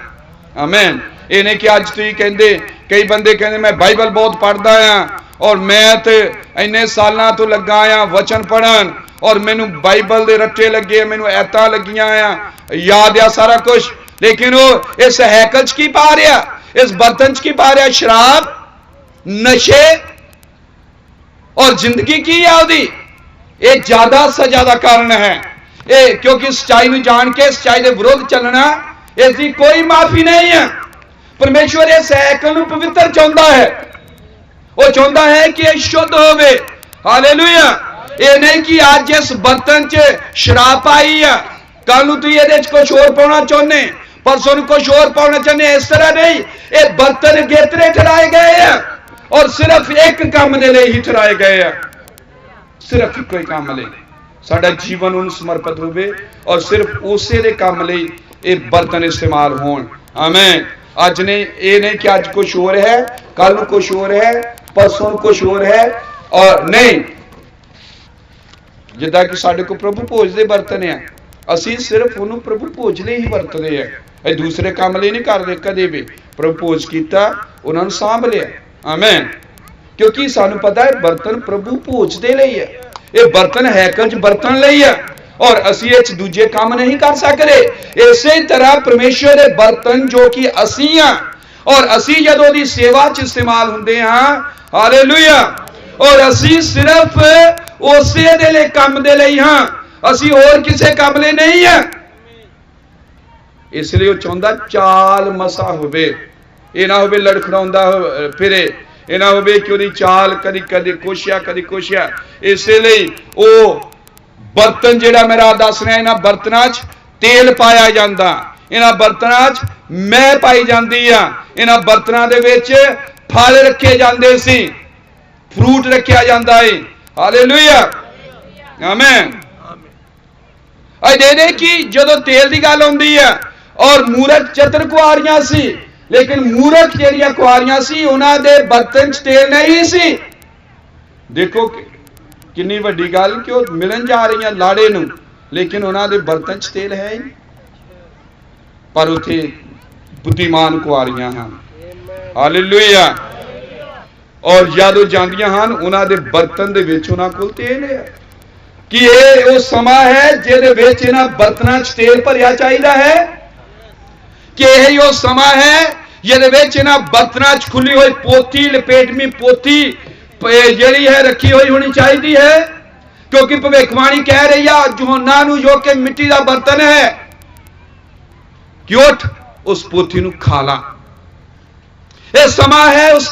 आमीन। ये नहीं कि अज तुसीं कहंदे, कई बंदे कहंदे मैं बाइबल बहुत पढ़दा आ, और मैं तो इन्ने सालों तो लगा आ वचन पढ़न, और मैनू बाइबल दे रट्टे लगे, मैनू ऐतां लगियां आ, याद आ सारा कुछ, लेकिन वो इस हैकल च की पा रहा, इस बर्तन च की पा रहा, शराब, नशे, और जिंदगी की है उसदी। ये ज्यादा से ज्यादा कारण है, ये क्योंकि सच्चाई में जान के सच्चाई के विरुद्ध चलना, इसकी कोई माफी नहीं है। परमेश्वर इस हैकल को पवित्र चाहता है, वो चाहता है कि यह शुद्ध होवे। हालेलुया। ये नहीं कि आज इस बर्तन च शराब पाई है, कल नूं तुसीं इहदे च कुछ होर पाउणा चाहुंदे, परसों नूं कुछ होर पाउणा चाहुंदे, इस तरह नहीं। ये बर्तन गेतरे ठहराए गए हैं, और सिर्फ एक काम दे लई ही ठहराए गए हैं, सिर्फ एक ही काम लई साडा जीवन उन समर्पित होवे, और सिर्फ उसे दे काम लई ये बर्तन इस्तेमाल होण। आमीन। अज नहीं, ये नहीं कि अज कुछ होर है, कल कुछ होर है, परसों कुछ होर है, और नहीं, ਜਿੱਦਾਂ ਕਿ ਸਾਡੇ ਕੋਲ ਪ੍ਰਭੂ ਭੋਜ ਦੇ ਬਰਤਨ ਆ, ਅਸੀਂ ਸਿਰਫ ਉਹਨੂੰ ਪ੍ਰਭੂ ਭੋਜ ਲਈ ਹੀ ਵਰਤਦੇ ਆ, ਇਹ ਦੂਸਰੇ ਕੰਮ ਲਈ ਨਹੀਂ ਕਰਦੇ ਕਦੇ ਵੀ। ਪ੍ਰਭੂ ਭੋਜ ਕੀਤਾ, ਉਹਨਾਂ ਨੂੰ ਸਾਂਭ ਲਿਆ। ਆਮੇਨ। ਕਿਉਂਕਿ ਸਾਨੂੰ ਪਤਾ ਹੈ ਬਰਤਨ ਪ੍ਰਭੂ ਭੋਜ ਦੇ ਲਈ ਹੈ, ਇਹ ਬਰਤਨ ਹੈਕਲ 'ਚ ਵਰਤਣ ਲਈ ਹੈ, ਔਰ ਅਸੀਂ ਇਹ 'ਚ ਦੂਜੇ ਕੰਮ ਨਹੀਂ ਕਰ ਸਕਦੇ। ਇਸੇ ਤਰ੍ਹਾਂ ਪਰਮੇਸ਼ਵਰ ਦੇ ਬਰਤਨ ਜੋ ਕਿ ਅਸੀਂ ਆ, ਔਰ ਅਸੀਂ ਜਦੋਂ ਉਹਦੀ ਸੇਵਾ 'ਚ ਇਸਤੇਮਾਲ ਹੁੰਦੇ ਹਾਂ, ਹਾਲੇਲੂਇਆ, ਔਰ ਅਸੀਂ ਸਿਰਫ ਉਸੇ ਦੇ ਲਈ ਕੰਮ ਦੇ ਲਈ ਹਾਂ, ਅਸੀਂ ਹੋਰ ਕਿਸੇ ਕੰਮ ਲਈ ਨਹੀਂ ਹੈ। ਇਸ ਲਈ ਉਹ ਚਾਹੁੰਦਾ ਚਾਲ ਮਸਾ ਹੋਵੇ, ਇਹ ਨਾ ਹੋਵੇ ਲੜਖੜਾਉਂਦਾ ਫਿਰੇ, ਇਹ ਨਾ ਹੋਵੇ ਕਿ ਉਹਦੀ ਚਾਲ ਕਦੀ ਕਦੀ ਕੋਸ਼ਿਆ ਕਦੀ ਕੋਸ਼ਿਆ। ਇਸੇ ਲਈ ਉਹ ਬਰਤਨ ਜਿਹੜਾ ਮੇਰਾ ਦੱਸ ਰਿਹਾ, ਇਹਨਾਂ ਬਰਤਨਾਂ 'ਚ ਤੇਲ ਪਾਇਆ ਜਾਂਦਾ, ਇਹਨਾਂ ਬਰਤਨਾਂ 'ਚ ਮੈਂ ਪਾਈ ਜਾਂਦੀ ਆ, ਇਹਨਾਂ ਬਰਤਨਾਂ ਦੇ ਵਿੱਚ ਫਲ ਰੱਖੇ ਜਾਂਦੇ ਸੀ, ਫਰੂਟ ਰੱਖਿਆ ਜਾਂਦਾ ਹੈ। Hallelujah, amen. ਦੇ ਕਿ ਜਦੋਂ ਤੇਲ ਦੀ ਗੱਲ ਆਉਂਦੀ ਹੈ, ਔਰ ਮੂਰਖ ਚਤਰ ਕੁਆਰੀਆਂ ਸੀ, ਲੇਕਿਨ ਮੂਰਖ ਜਿਹੜੀਆਂ ਕੁਆਰੀਆਂ ਸੀ ਉਹਨਾਂ ਦੇ ਬਰਤਨ 'ਚ ਤੇਲ ਨਹੀਂ ਸੀ। ਦੇਖੋ ਕਿੰਨੀ ਵੱਡੀ ਗੱਲ ਕਿ ਉਹ ਮਿਲਣ ਜਾ ਰਹੀਆਂ ਲਾੜੇ ਨੂੰ, ਲੇਕਿਨ ਉਹਨਾਂ ਦੇ ਬਰਤਨ 'ਚ ਤੇਲ ਹੈ ਹੀ, ਪਰ ਉੱਥੇ ਬੁੱਧੀਮਾਨ ਕੁਆਰੀਆਂ ਹਨ। ਹਾਲੇਲੂਇਆ। ਔਰ ਜਦੋਂ ਜਾਂਦੀਆਂ ਹਨ ਉਹਨਾਂ ਦੇ ਬਰਤਨ ਦੇ ਵਿੱਚ ਉਹਨਾਂ ਕੋਲ ਤੇਲ ਹੈ। ਕਿ ਇਹ ਉਹ ਸਮਾਂ ਹੈ ਜਿਹਦੇ ਵਿੱਚ ਇਹਨਾਂ ਬਰਤਨਾਂ 'ਚ ਤੇਲ ਭਰਿਆ ਚਾਹੀਦਾ ਹੈ, ਕਿ ਇਹ ਉਹ ਸਮਾਂ ਹੈ ਜਿਹਦੇ ਵਿੱਚ ਇਹਨਾਂ ਬਰਤਨਾਂ 'ਚ ਖੁੱਲੀ ਹੋਈ ਪੋਥੀ, ਲਪੇਟਵੀਂ ਪੋਥੀ ਜਿਹੜੀ ਹੈ ਰੱਖੀ ਹੋਈ ਹੋਣੀ ਚਾਹੀਦੀ ਹੈ। ਕਿਉਂਕਿ ਭਵਿੱਖਬਾਣੀ ਕਹਿ ਰਹੀ ਆ ਯਹੋਨਾ ਨੂੰ, ਜੋ ਕਿ ਮਿੱਟੀ ਦਾ ਬਰਤਨ ਹੈ, ਕਿ ਉੱਠ ਉਸ ਪੋਥੀ ਨੂੰ ਖਾ ਲਾ। ਇਹ ਸਮਾਂ ਹੈ ਉਸ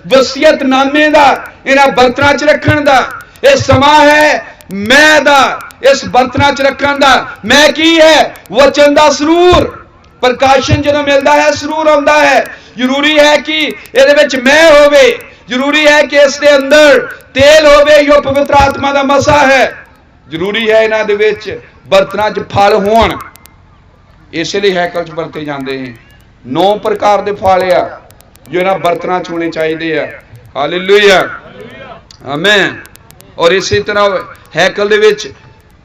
ਵਸੀਅਤਨਾਮੇ ਦਾ ਇਹਨਾਂ ਬਰਤਨਾਂ 'ਚ ਰੱਖਣ ਦਾ, ਇਹ ਸਮਾਂ ਹੈ ਮੈਂ ਦਾ ਇਸ ਬਰਤਨਾਂ 'ਚ ਰੱਖਣ ਦਾ। ਮੈਂ ਕੀ ਹੈ? ਵਚਨ ਦਾ ਸਰੂਰ। ਪ੍ਰਕਾਸ਼ਨ ਜਦੋਂ ਮਿਲਦਾ ਹੈ ਸਰੂਰ ਆਉਂਦਾ ਹੈ। ਜ਼ਰੂਰੀ ਹੈ ਕਿ ਇਹਦੇ ਵਿੱਚ ਮੈਂ ਹੋਵੇ, ਜ਼ਰੂਰੀ ਹੈ ਕਿ ਇਸ ਦੇ ਅੰਦਰ ਤੇਲ ਹੋਵੇ, ਜੋ ਪਵਿੱਤਰ ਆਤਮਾ ਦਾ ਮਸਾ ਹੈ। ਜ਼ਰੂਰੀ ਹੈ ਇਹਨਾਂ ਦੇ ਵਿੱਚ ਬਰਤਨਾਂ 'ਚ ਫਲ ਹੋਣ, ਇਸ ਲਈ ਹੈਕਲ 'ਚ ਵਰਤੇ ਜਾਂਦੇ ਹਨ। 9 ਪ੍ਰਕਾਰ ਦੇ ਫਲ ਆ ਜੋ ਇਹਨਾਂ ਬਰਤਨਾਂ 'ਚ ਹੋਣੇ ਚਾਹੀਦੇ ਆ। Hallelujah, amen. ਔਰ ਇਸੇ ਤਰ੍ਹਾਂ ਹੈਕਲ ਦੇ ਵਿੱਚ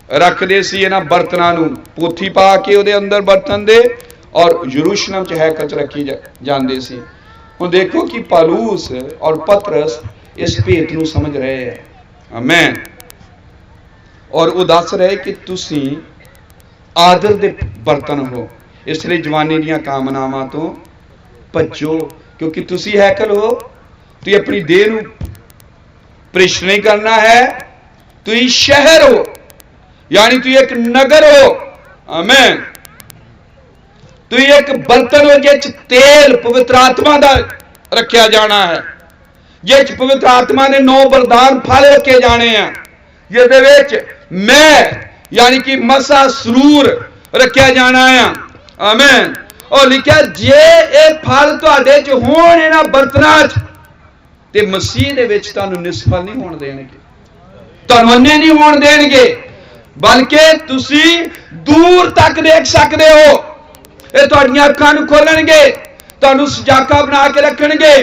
ਰੱਖਦੇ ਸੀ ਇਹਨਾਂ ਬਰਤਨਾਂ ਨੂੰ, ਪੋਥੀ ਪਾ ਕੇ ਉਹਦੇ ਅੰਦਰ ਬਰਤਨ ਦੇ, ਔਰ ਯਰੂਸ਼ਲਮ 'ਚ ਹੈਕਲ 'ਚ ਰੱਖੀ ਜਾਂਦੇ ਸੀ। ਹੁਣ ਦੇਖੋ ਕਿ ਪੌਲੁਸ ਔਰ ਪਤਰਸ ਇਸ ਭੇਤ ਨੂੰ ਸਮਝ ਰਹੇ ਹੈ। ਆਮੇਨ। ਔਰ ਉਹ ਦੱਸ ਰਹੇ ਕਿ ਤੁਸੀਂ ਆਦਰ ਦੇ ਬਰਤਨ ਹੋ, ਇਸ ਲਈ ਜਵਾਨੀ ਦੀਆਂ ਕਾਮਨਾਵਾਂ ਤੋਂ ਭੱਜੋ, ਕਿਉਂਕਿ ਤੁਸੀਂ ਹੈਕਲ ਹੋ। ਤੁਸੀਂ ਆਪਣੀ ਦੇਹ ਨੂੰ ਭ੍ਰਿਸ਼ਟ ਨਹੀਂ ਕਰਨਾ ਹੈ, ਤੁਸੀਂ ਸ਼ਹਿਰ ਹੋ, यानी तू एक नगर हो। आमेन। तू एक बर्तन हो जिस तेल पवित्र आत्मा दा रखा जाना है, जिस पवित्र आत्मा ने 9 वरदान फल रखे जाने हैं, जिहदे विच मैं यानी कि मसा सरूर रखा जाना है। आमेन। और लिखा जे ये फल तुहाडे च होण इन्हां बर्तनां च ते मसीह दे विच तुहानूं निष्फल नहीं होण देणगे, तुहानूं अन्ने नहीं होण देणगे, बल्कि तुसी दूर तक देख सकते हो। ये तुहाडीआं अखां नूं खोलणगे, तुहानूं सजाका बना के रखणगे।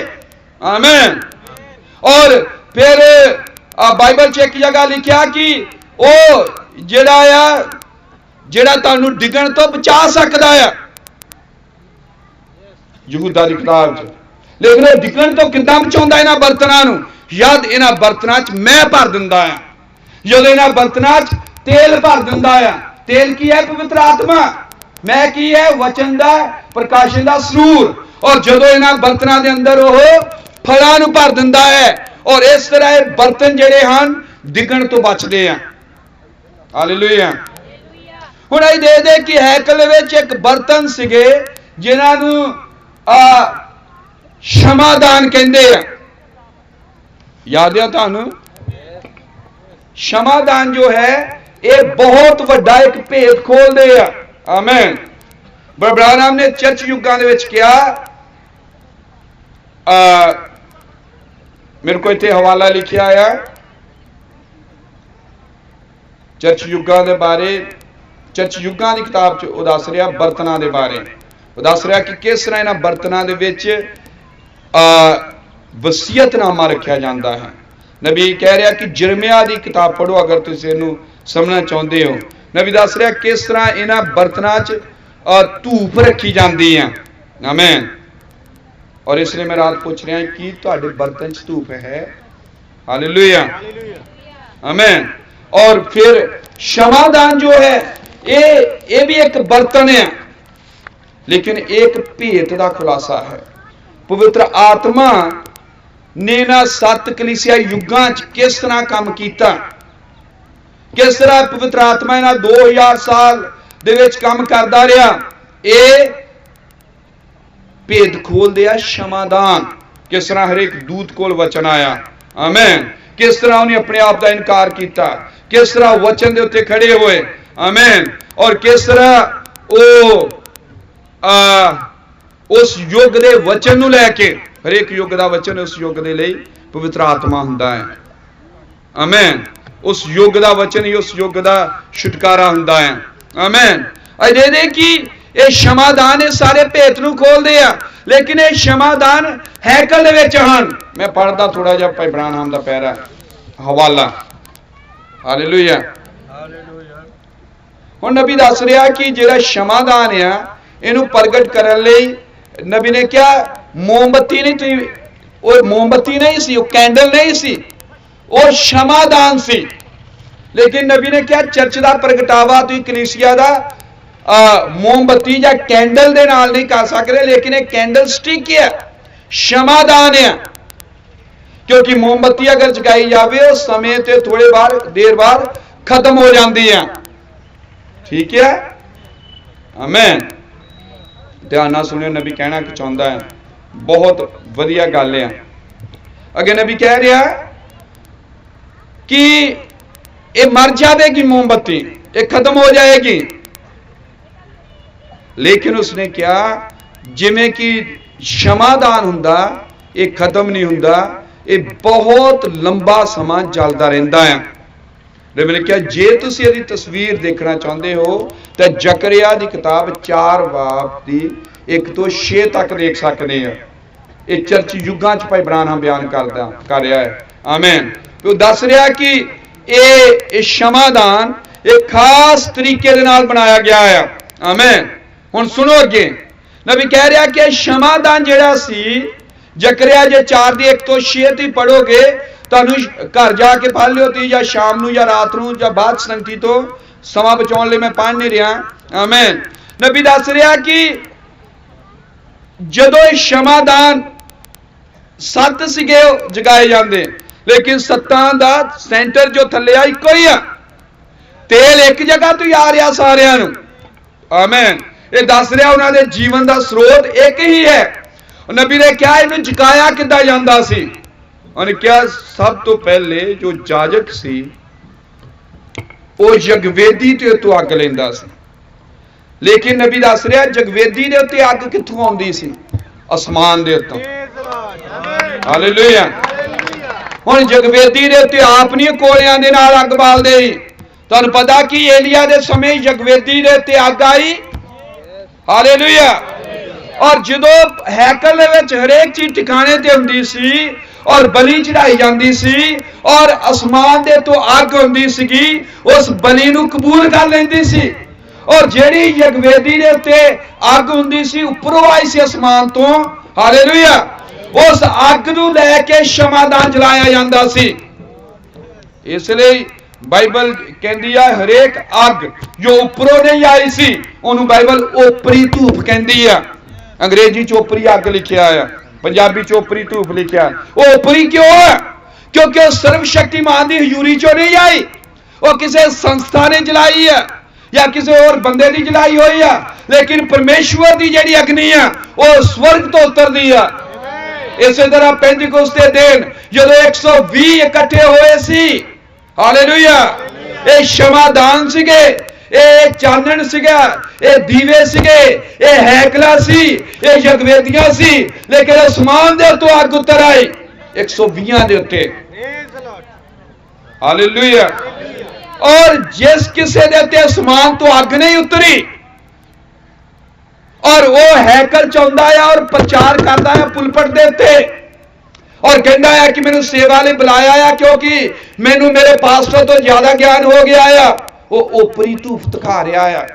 आमीन। और फिर बाइबल च एक जगह लिखा कि वो जिहड़ा तुहानूं डिगण तो बचा सकदा है, यहूदा दी किताब च। लेकिन वो डिगण तो किद्दां बचाउंदा इन्हां बर्तनां नूं? यद इन्हां बर्तनां च मैं भर दिंदा है, जदों इन्हां बर्तनां च तेल भर दिंदा है। तेल की है? पवित्र आत्मा। मैं की है? वचन दा प्रकाशन दा सरूर। और जदों इन्हां बर्तनां दे अंदर वो फलां नूं भर दिंदा है, और इस तरह बर्तन जिहड़े हन डिगण तो बचदे हैं। हालेलुया। हुण असीं देखदे कि हैकल विच एक बर्तन सीगे जिन्हां नूं क्षमादान कहंदे आ। याद है तुहानूं? क्षमादान जो है ये बहुत वड्डा एक भेद खोलदे आ। आमीन। ब्रहणाम ने चर्च युगां दे विच किया, मेरे को इत्थे हवाला लिखिया है चर्च युगां दे बारे, चर्च युगां दी किताब च वो दस रहा बर्तनां दे बारे। वो दस रहा कि किस तरह इन्हां बर्तनां दे विच वसीयतनामा रखा जाता है। नबी कह रहा कि जिरमिया की किताब पढ़ो, अगर तुसीं इहनूं समझना चाहते हो। नबी दस रहा किस तरह इन्हां बर्तनां च धूप रखी जाती है। आमीन। और इसलिए मैं रात पूछ रहा कि तुहाडे बर्तन च धूप है? हालेलुया, आमीन। और फिर क्षमादान जो है ये भी एक बर्तन है, लेकिन एक भेत का खुलासा है। पवित्र आत्मा ने ना 7 कलीसिया युगां च किस तरह काम किया, किस तरह पवित्र आत्मा इन्हां 2000 साल दे विच काम करदा रहा। ये भेद खोल दिया क्षमादान। किस तरह हर एक दूत कोल वचन आया, आमीन। किस तरह उन्हें अपने आप का इनकार किया, किस तरह वचन के उत्ते खड़े हुए, आमीन। और किस तरह वो उस युग के वचन नूं लैके, हर एक युग का वचन उस युग के लिए पवित्र आत्मा हुंदा है, आमीन। उस युग का वचन ही उस युग का छुटकारा हुंदा है, आमीन। अजे दे कि ये क्षमादान ये सारे भेत नूं खोल दे आ, लेकिन ये क्षमादान हैकल दे विच हन। मैं पढ़दा थोड़ा जिहा भाई ब्रानहम दा पैरा हवाला। हालेलुया। हुण नबी दस रहा कि जिहड़ा क्षमादान है इहनूं प्रगट करन लई नबी ने क्या मोमबत्ती नहीं थी, वो मोमबत्ती नहीं सी, वो कैंडल नहीं सी, वो क्षमादान सी। लेकिन नबी ने क्या चर्च का प्रगटावा तुसीं कलीसिया का मोमबत्ती या कैंडल दे नाल नहीं कर सकते, लेकिन एक कैंडल स्टिक है, क्षमादान है। क्योंकि मोमबत्ती अगर जगाई जाए उस समय ते थोड़े देर बाद खत्म हो जाती है, ठीक है, आमीन। ध्यान नाल सुनियो, नबी कहना चाहता है, बहुत वधिया गल है। अगे नबी कह रहा कि ये मर जाएगी मोमबत्ती, ये खत्म हो जाएगी। लेकिन उसने क्या जिमें कि क्षमादान हुंदा ये खत्म नहीं हुंदा, ये बहुत लंबा समा चलता रहता है। रब ने क्या जे तुसीं इसदी तस्वीर देखना चाहते हो तो जकरिया की किताब 4 बाब की 1 तो 6 तक देख सकते हैं। ये चर्च युगां च भाई ब्रानहम बयान कर रहा है, आमीन। तो दस रहा कि ये क्षमादान एक खास तरीके दे नाल बनाया गया है, आमीन। हुण सुनो अगे नबी कह रहा कि क्षमादान जिहड़ा सी जकरिया जे 4 दी 1 तो 6 ती पढ़ोगे तुहानूं घर जाके पढ़ लियो ती या शाम नूं या रात नूं या बाद संगति तो समा बचाउण लई मैं पढ़ नहीं रहा, आमीन। नबी दस रहा कि जदों क्षमादान 7 सिगे जगाए जाते, लेकिन 7 का सेंटर जो थले आ इको ही आ, तेल एक जगह तो ही आ रहा सारिਆਂ ਨੂੰ, आमीन। ये दस रहा उन्होंने जीवन का स्रोत एक ही है। नबी ने क्या इन्हें जगाया किद्दां जांदा सी? उन्हें क्या सब तो पहले जो जाजक सी वो जगवेदी ते उत्तों अग लैंदा सी। लेकिन नबी दस रहा जगवेदी दे उत्ते अग कित्थों आउंदी सी? आसमान दे उत्तों। हालेलुया। हुण जगवेदी दे उत्ते आपनी कोलियां दे नाल अग बालदे ही। तुहानूं पता कि एलिया दे समय जगवेदी दे उत्ते अग आई, हालेलुया। और जदों हैकल दे विच हरेक चीज ठिकाने ते हुंदी सी और बलि चढ़ाई जाती सी और आसमान दे तो अग हुंदी सीगी, उस बलि नूं कबूल कर लैंदी सी। और जेड़ी यगवेदी दे उत्ते अग हुंदी सी उपरों आई सी आसमान तो, हालेलुया। उस अग नूं लैके क्षमादान जलाया जांदा सी। इसलिए बाइबल कहती है हरेक अग जो उपरों नहीं आई सी उन्होंने बाइबल ओपरी धूप कहती है। अंग्रेजी चोपरी अग लिखा है, पंजाबी चोपरी धूप लिखा है। वो ओपरी क्यों है? क्योंकि वह सर्वशक्तिमान की हजूरी चो नहीं आई, वो किसी संस्था ने जलाई है या किसी और बंदे की जलाई हुई है, लेकिन परमेश्वर की जी अग्नि है वह स्वर्ग तो उतरती है। इस तरह पेंतिकुस्त दे दिन जो 120 इकट्ठे हुए सी, हालेलुया, ये क्षमादान सिगे, ये चानन सिगा, ये दीवे सिगे, ये हैकला सी, ये यगवेदियां सी, लेकिन आसमान दे तो अग उतर आई 120 दे उत्ते, हालेलुया। और जिस किसी दे उत्ते आसमान तो अग नहीं उतरी और वो हैकल चाहुंदा है और प्रचार करता है पुलपट दे उत्ते, और और कहता है कि मैंने सेवा लिए बुलाया है क्योंकि मैनू मेरे पास्टर तो ज्यादा ज्ञान हो गया है। वो ओपरी धूप दिखा रहा है।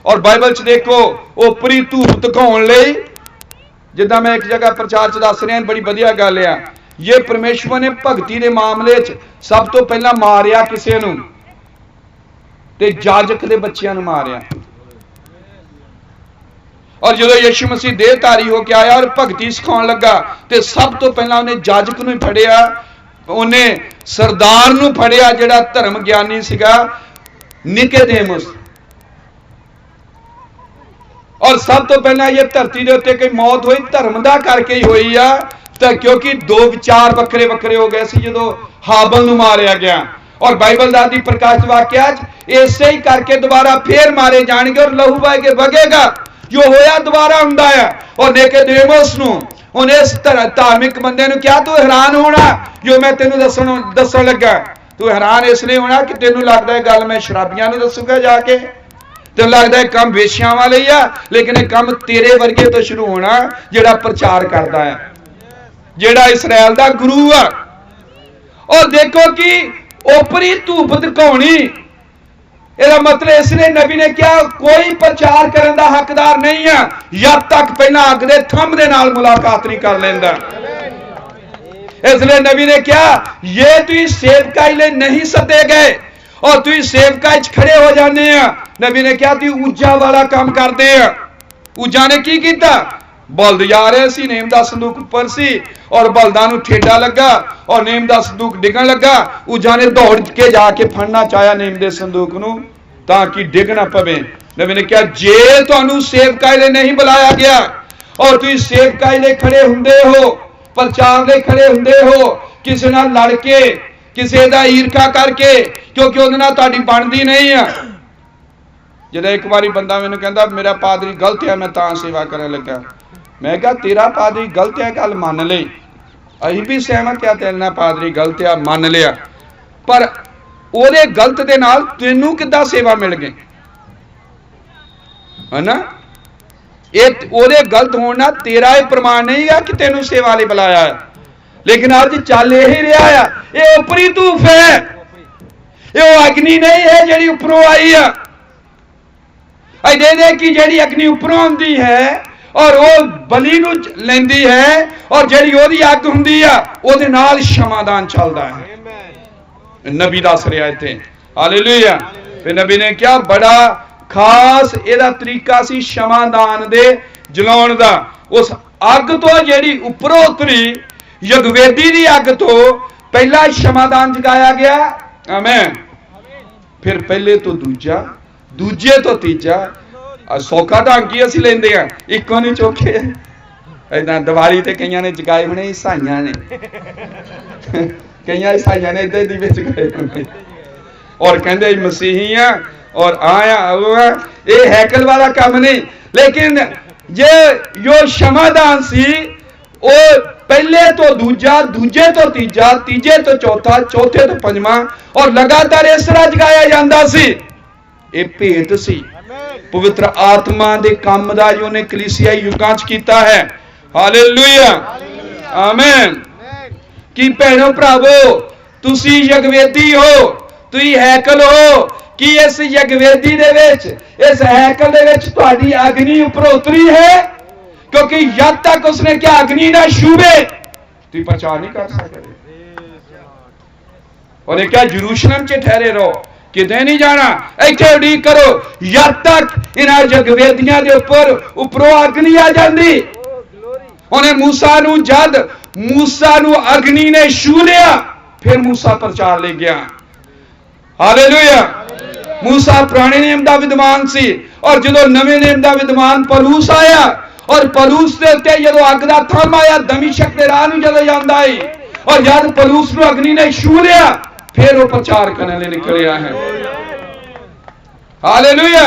और बाइबल च देखो ओपरी धूप दिखाने लई, जिदा मैं एक जगह प्रचार च दस रहा, बड़ी वधिया गल है। ये परमेश्वर ने भगती के मामले च सब तो पहला मारिया किसी नूं ते जाजक के बच्चों नूं मारिया। और जो यीशु मसीह देहधारी होकर आया और भगती सिखाने लगा तो सब तो पहला उन्हें जाजक नूं फड़िया, उन्हें सरदार नूं फड़िया जिहड़ा धर्म ज्ञानी सीगा निकोदेमुस। और सब तो पहला ये धरती के उत्ते कोई मौत हुई धर्म दा करके ही हुई आ, तो क्योंकि दो विचार वक्रे वक्रे हो गए सी जो हाबल नूं मारिया गया। और बाइबल दा दी प्रकाश वाक्या इसे ही करके दोबारा फिर मारे जाएंगे और लहू बह के वगेगा। जो होया दोबारा हुंदा है। और निकोदेमुस नूं उन्हें इस धार्मिक बंदे नूं क्या तू हैरान होना जो मैं तेनू दसन लगा? तू हैरान इसलिए होना कि तेनू लगता है गल मैं शराबियां नूं दसूगा जाके, तेन लगता है काम वेश्यां वाले ही आ, लेकिन यह काम तेरे वर्गे तो शुरू होना जिहड़ा प्रचार करता है, जिहड़ा इसराइल दा गुरु आ। और देखो कि ओपरी धूप दिखाउणी, इसका मतलब इसलिए नबी ने क्या कोई प्रचार करने का हकदार नहीं है जब तक पहला अग दे थंब दे नाल मुलाकात नहीं कर लेंदा। इसलिए नबी ने क्या ये तुम सेवकाई ले नहीं सते गए और तुम सेवकाई खड़े हो जाने हैं। नबी ने क्या तुम ऊजा वाला काम करते हैं। ऊजा ने की किया? बल्द जा रहे सी, नेम दा संदूक उपर सी और बल्दां नूं ठेडा लगा और नेम दा संदूक डिगन लगा। ऊजा ने दौड़ के जाके फड़ना चाहा नेम दे संदूक नूं ताकि डिग ना पवे। नबी ने कहा जे तुहानूं सेवकाई ले नहीं बुलाया गया और तुसीं सेवकाई ले खड़े हुंदे हो, प्रचार ले खड़े हुंदे हो, किसी नाल लड़ के किसी दा ईर्खा करके क्योंकि उहदे नाल तुहाडी बनदी नहीं है। जदों एक बारी बंदा मैनूं कहंदा मेरा पादरी गलत है मैं तां सेवा करन लगा, मैं कहा तेरा पादरी गलत है गल मान ली, असीं भी सहमत है तेरे पादरी गलत है मान लिया, पर ओदे गलत दे नाल तैनूं किद्दां सेवा मिल गई है ना? ये ओदे गलत होना तेरा ये प्रमाण नहीं है कि तैनूं सेवा लई बुलाया है। लेकिन अज चल यही रहा है, ये उपरी धूफ है, ये अग्नि नहीं है जिहड़ी उपरों आई है। दे कि जिहड़ी अग्नि उपरों आउंदी है और वो बली नूं लैंदी है और जिहड़ी ओहदी अग हुंदी आ ओहदे नाल क्षमादान चलदा है। नबी दस रहा इत्थे, हालेलुया। फिर नबी ने क्या बड़ा खास इहदा तरीका सी क्षमादान दे जलाउण दा। उस अग तो जिहड़ी उपरों उतरी यगवेदी दी अग तो पहला क्षमादान जगाया गया, आमीन। फिर पहले तो दूजा, दूजे तो तीजा। सौखा ढंग की असीं लैंदे आ, इक्को नहीं चौखे इदां दिवाली ते कईयां ने जगाए होने ईसाइयां ने कईयां ईसाइयां ने इदां दीवे जगाए होने और कहंदे मसीही आ और आया ये हैकल वाला काम नहीं। लेकिन जे यो क्षमादान सी वो पहले तो दूजा, दूजे तो तीजा, तीजे तो चौथा, चौथे तो पंजवां और लगातार इस तरह जगाया जाता सी। ये भेद सी पवित्र आत्मा दे काम दा जो ने कलीसिया युगां च कीता है। हालेलुया, आमीन। कि भैणो भरावो तुसी यगवेदी हो, तुसी हैकल हो कि इस यगवेदी दे विच इस हैकल दे विच तुहाडी अग्नि उपर उतरी है, क्योंकि जब तक उसने क्या अग्नि ना छूबे तुम पहचान नहीं कर सकते। और क्या यरूशलेम च ठहरे रहो, किते नहीं जाना, इत्थे उड़ीक करो जब तक इन्हां जगवेदियां दे उपर उपरों अग्नि आ जांदी। उन्हें मूसा नूं जद मूसा नूं अग्नि ने छू लिया फिर मूसा प्रचार ले गया। हालेलुया। मूसा पुराने नियम दा विद्वान सी और जो नवे नियम दा विद्वान पलूस आया और पलूस के उत्ते जो अग का थंब आया दमिश्क के राह नूं जदों जांदा है और जब पलूस नूं अग्नि ने छू लिया फिर वो प्रचार करने लिए निकलिया है। हालेलुया।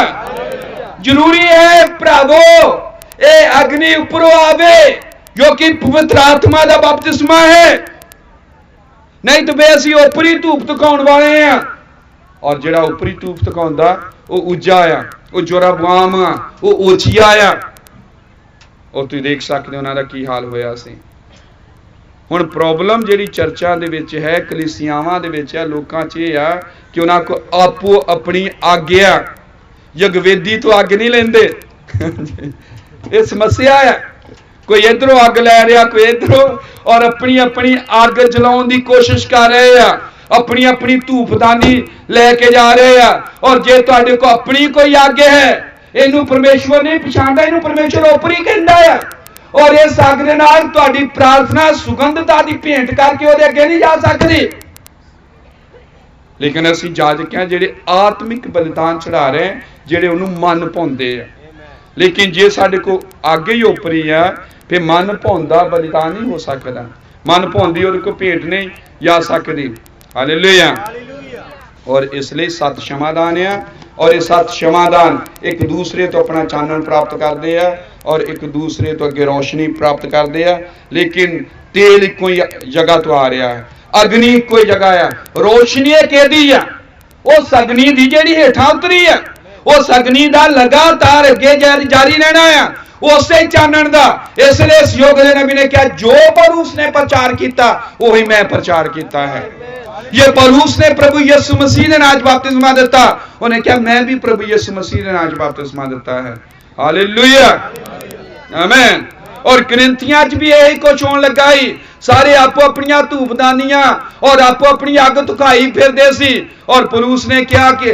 जरूरी है भरावो ये अग्नि उपरों आवे जो कि पवित्र आत्मा का बपतिस्मा है, नहीं तो वे असीं उपरी धूप दिखाउण वाले हैं। और जिहड़ा उपरी धूप दिखाउंदा वो उज्जा आ, वो जोराबाम आ, वो ओछिया आ। और तुसीं देख सकते हो उन्हां दा की हाल होया सी। ਹੁਣ ਪ੍ਰੋਬਲਮ ਜਿਹੜੀ ਚਰਚਾਂ ਦੇ ਵਿੱਚ ਹੈ, ਕਲੀਸਿਆਵਾਂ ਦੇ ਵਿੱਚ ਹੈ, ਲੋਕਾਂ 'ਚ ਇਹ ਆ ਕਿ ਉਹਨਾਂ ਕੋ ਆਪੋ ਆਪਣੀ ਆਗਿਆ, ਯਗਵੇਦੀ ਤੋਂ ਅੱਗ ਨਹੀਂ ਲੈਂਦੇ। ਇਹ ਸਮੱਸਿਆ ਹੈ। ਕੋਈ ਇਧਰੋਂ ਅੱਗ ਲੈ ਰਿਹਾ, ਕੋਈ ਇਧਰੋਂ, ਔਰ ਆਪਣੀ ਆਪਣੀ ਅੱਗ ਜਲਾਉਣ ਦੀ ਕੋਸ਼ਿਸ਼ ਕਰ ਰਹੇ ਆ, ਆਪਣੀ ਆਪਣੀ ਧੂਪਦਾਨੀ ਲੈ ਕੇ ਜਾ ਰਹੇ ਆ। ਔਰ ਜੇ ਤੁਹਾਡੇ ਕੋ ਆਪਣੀ ਕੋਈ ਅੱਗ ਹੈ, ਇਹਨੂੰ ਪਰਮੇਸ਼ਵਰ ਨਹੀਂ ਪਛਾਣਦਾ, ਇਹਨੂੰ ਪਰਮੇਸ਼ਵਰ ਉਪਰੀ ਕਹਿੰਦਾ ਆ। ਔਰ ਇਸ ਅੱਗ ਦੇ ਨਾਲ ਤੁਹਾਡੀ ਪ੍ਰਾਰਥਨਾ ਸੁਗੰਧਤਾ ਦੀ ਭੇਂਟ ਕਰਕੇ ਉਹਦੇ ਅੱਗੇ ਨਹੀਂ ਜਾ ਸਕਦੀ। ਲੇਕਿਨ ਅਸੀਂ ਜਾਜਕ ਹਾਂ ਜਿਹੜੇ ਆਤਮਿਕ ਬਲਿਦਾਨ ਚੜਾ ਰਹੇ ਹਾਂ, ਜਿਹੜੇ ਉਹਨੂੰ ਮਨ ਭਾਉਂਦੇ ਆ। ਲੇਕਿਨ ਜੇ ਸਾਡੇ ਕੋ ਅੱਗ ਹੀ ਉਪਰੀ ਆ, ਫਿਰ ਮਨ ਭਾਉਂਦਾ ਬਲਿਦਾਨ ਨਹੀਂ ਹੋ ਸਕਦਾ। ਮਨ ਭਾਉਂਦੀ ਉਹਦੇ ਕੋ ਭੇਟ ਨਹੀਂ ਜਾ ਸਕਦੀ। ਹਾਲੇਲੂਇਆ। ਔਰ ਇਸ ਲਈ ਸਤ ਸ਼ਮਾਦਾਨ ਆ, ਔਰ ਇਹ ਸਤ ਸ਼ਮਾਦਾਨ ਇੱਕ ਦੂਸਰੇ ਤੋਂ ਆਪਣਾ ਚਾਨਣ ਪ੍ਰਾਪਤ ਕਰਦੇ ਆ, ਔਰ ਇੱਕ ਦੂਸਰੇ ਤੋਂ ਅੱਗੇ ਰੋਸ਼ਨੀ ਪ੍ਰਾਪਤ ਕਰਦੇ ਆ। ਲੇਕਿਨ ਤੇਲ ਇੱਕੋ ਹੀ ਜਗ੍ਹਾ ਤੋਂ ਆ ਰਿਹਾ ਹੈ, ਅਗਨੀ ਇੱਕੋ ਹੀ ਜਗ੍ਹਾ ਆ। ਰੋਸ਼ਨੀ ਕਿਹਦੀ ਆ? ਉਸ ਅਗਨੀ ਦੀ ਜਿਹੜੀ ਹੇਠਾਂ ਉਤਰੀ ਆ, ਉਸ ਅਗਨੀ ਦਾ ਲਗਾਤਾਰ ਅੱਗੇ ਜਾਰੀ ਰਹਿਣਾ ਆ, ਉਸੇ ਚਾਨਣ ਦਾ। ਇਸ ਲਈ ਇਸ ਯੁੱਗ ਦੇ ਨਬੀ ਨੇ ਕਿਹਾ, ਜੋ पौलुस ने प्रचार किया वही मैं प्रचार किया है। ये पौलुस ने प्रभु यीशु मसीह ने आज बपतिस्मा दिता, उन्हें क्या मैं भी प्रभु यीशु मसीह ने आज बपतिस्मा दिता है। हालेलुया, आमीन। और कुरिन्थियां च भी यही कुछ होने लगा ही। सारे आपो अपनी धूपदानियां और आपो अपनी अग धुखाई फिरदे सी। और पौलुस ने क्या कि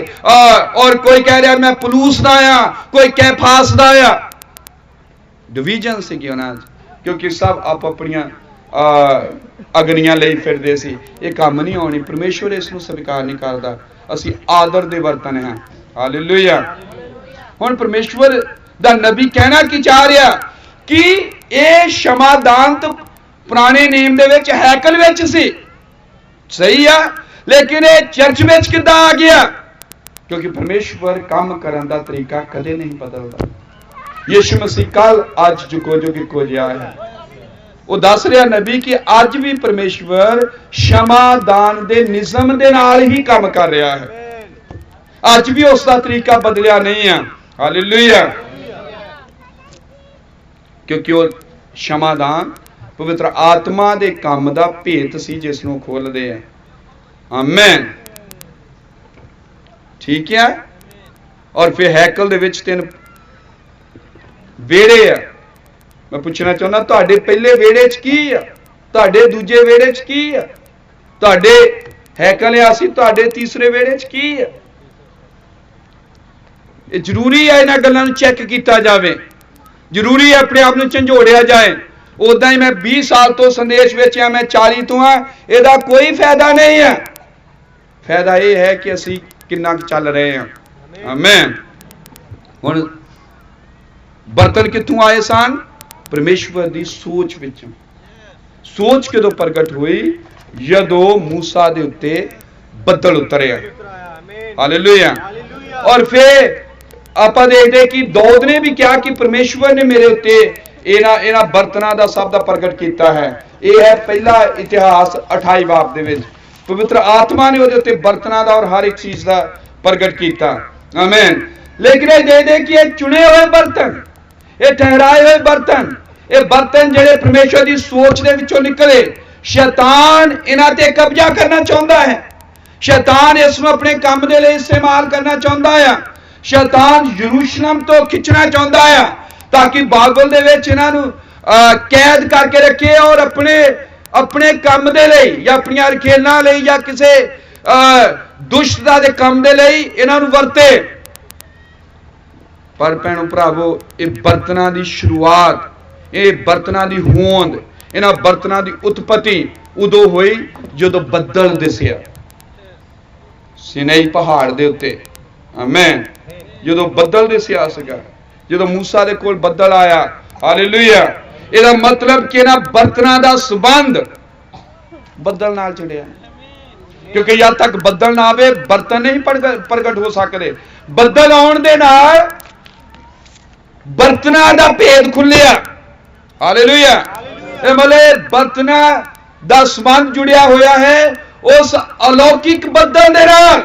और कोई कह रहा मैं पौलुस दा आ, कोई कैफास दा आ। डिवीजन सी क्योंकि सब आप अपनियां अग्नियां ले फिरदे सी। ये काम नहीं होनी, परमेश्वर इसनूं स्वीकार नहीं करता। असीं आदर दे बर्तन हैं। हालेलुया। हुण परमेश्वर दा नबी कहना की चाह रहा कि ये क्षमादान तो पुराने नेम दे विच हैकल विच सी, सही है, लेकिन ये चर्च विच किद्दां आ गया? क्योंकि परमेश्वर काम करन दा तरीका कदे नहीं बदलदा। यीशु मसीह कल अज जुको जो इको जिहा है। वो दस रहा नबी कि अज भी परमेश्वर क्षमादान दे निज़म दे नाल ही काम कर रहा है। अज भी उसका तरीका बदलिया नहीं है। हालेलुया। क्योंकि वो क्षमादान पवित्र आत्मा दे काम दा भेत सी जिसनों खोलदे हैं। आमीन। ठीक है। और फिर हैकल दे विच 3 वेड़े आ। मैं पूछना चाहना तुहाडे पहले वेड़े च की आ, तुहाडे दूजे वेड़े च की आ, तुहाडे हैकल आसी तुहाडे तीसरे वेड़े च की आ। ये जरूरी है इन्हां गल्लां नूं चेक कीता जावे। जरूरी है अपने आप नूं झंझोड़िया जाए। उदां ही मैं 20 साल तो संदेश विच आ, मैं 40 तो हाँ, इहदा कोई फायदा नहीं है। फायदा यह है कि असीं किन्ना चल रहे हैं। आमीन। हुण बर्तन कित्थों आए सन? परमेश्वर दी सोच विचों। सोच कदों प्रगट हुई? जदों मूसा दे उत्ते बदल उतरिया। हालेलुया। और फिर आप देखते कि दाऊद ने भी क्या कि परमेश्वर ने मेरे उत्ते इन्हां बर्तनां दा सब दा प्रगट किया है। यह है पहला इतिहास 28 बाब दे विच। पवित्र आत्मा ने उहदे उत्ते बर्तनां दा और हर एक चीज दा प्रगट किया। आमीन। लेकिन ये दे कि ये चुने हुए बर्तन, ये ठहराए हुए बर्तन, ये बर्तन जेडे परमेश्वर की सोच दे विचों निकले, शैतान इन्हां ते कब्जा करना चाहता है। शैतान इसनूं अपने काम दे लई इस्तेमाल करना चाहता है। शैतान यरूशलेम तो खिंचना चाहता है ताकि बाबल दे विच इन्हां नूं कैद करके रखे और अपने अपने काम दे लई या अपनी रखेलां लई या किसी दुष्टता दे काम दे लई इन्हां नूं वरते। पर भैणों भरावो, ये बर्तनां दी शुरुआत, ये बर्तनां दी होंद, इन्हां बर्तनां दी उत्पत्ति उदों हुई जदों बदल दिसिया सिनई पहाड़ दे उत्ते। आमीन। जदों बदल दिसिया सीगा, जदों मूसा दे कोल बदल आया। हालेलुया। इहदा मतलब कि इन्हां बर्तनां दा संबंध बदल नाल जुड़िया, क्योंकि जद तक बदल ना आवे बर्तन नहीं प्रगट हो सकते। बदल आउण दे नाल बर्तना दा भेद खुलिया। हालेलुया। मतलब बर्तना दा संबंध जुड़िया होया है उस अलौकिक बदल दे नाल।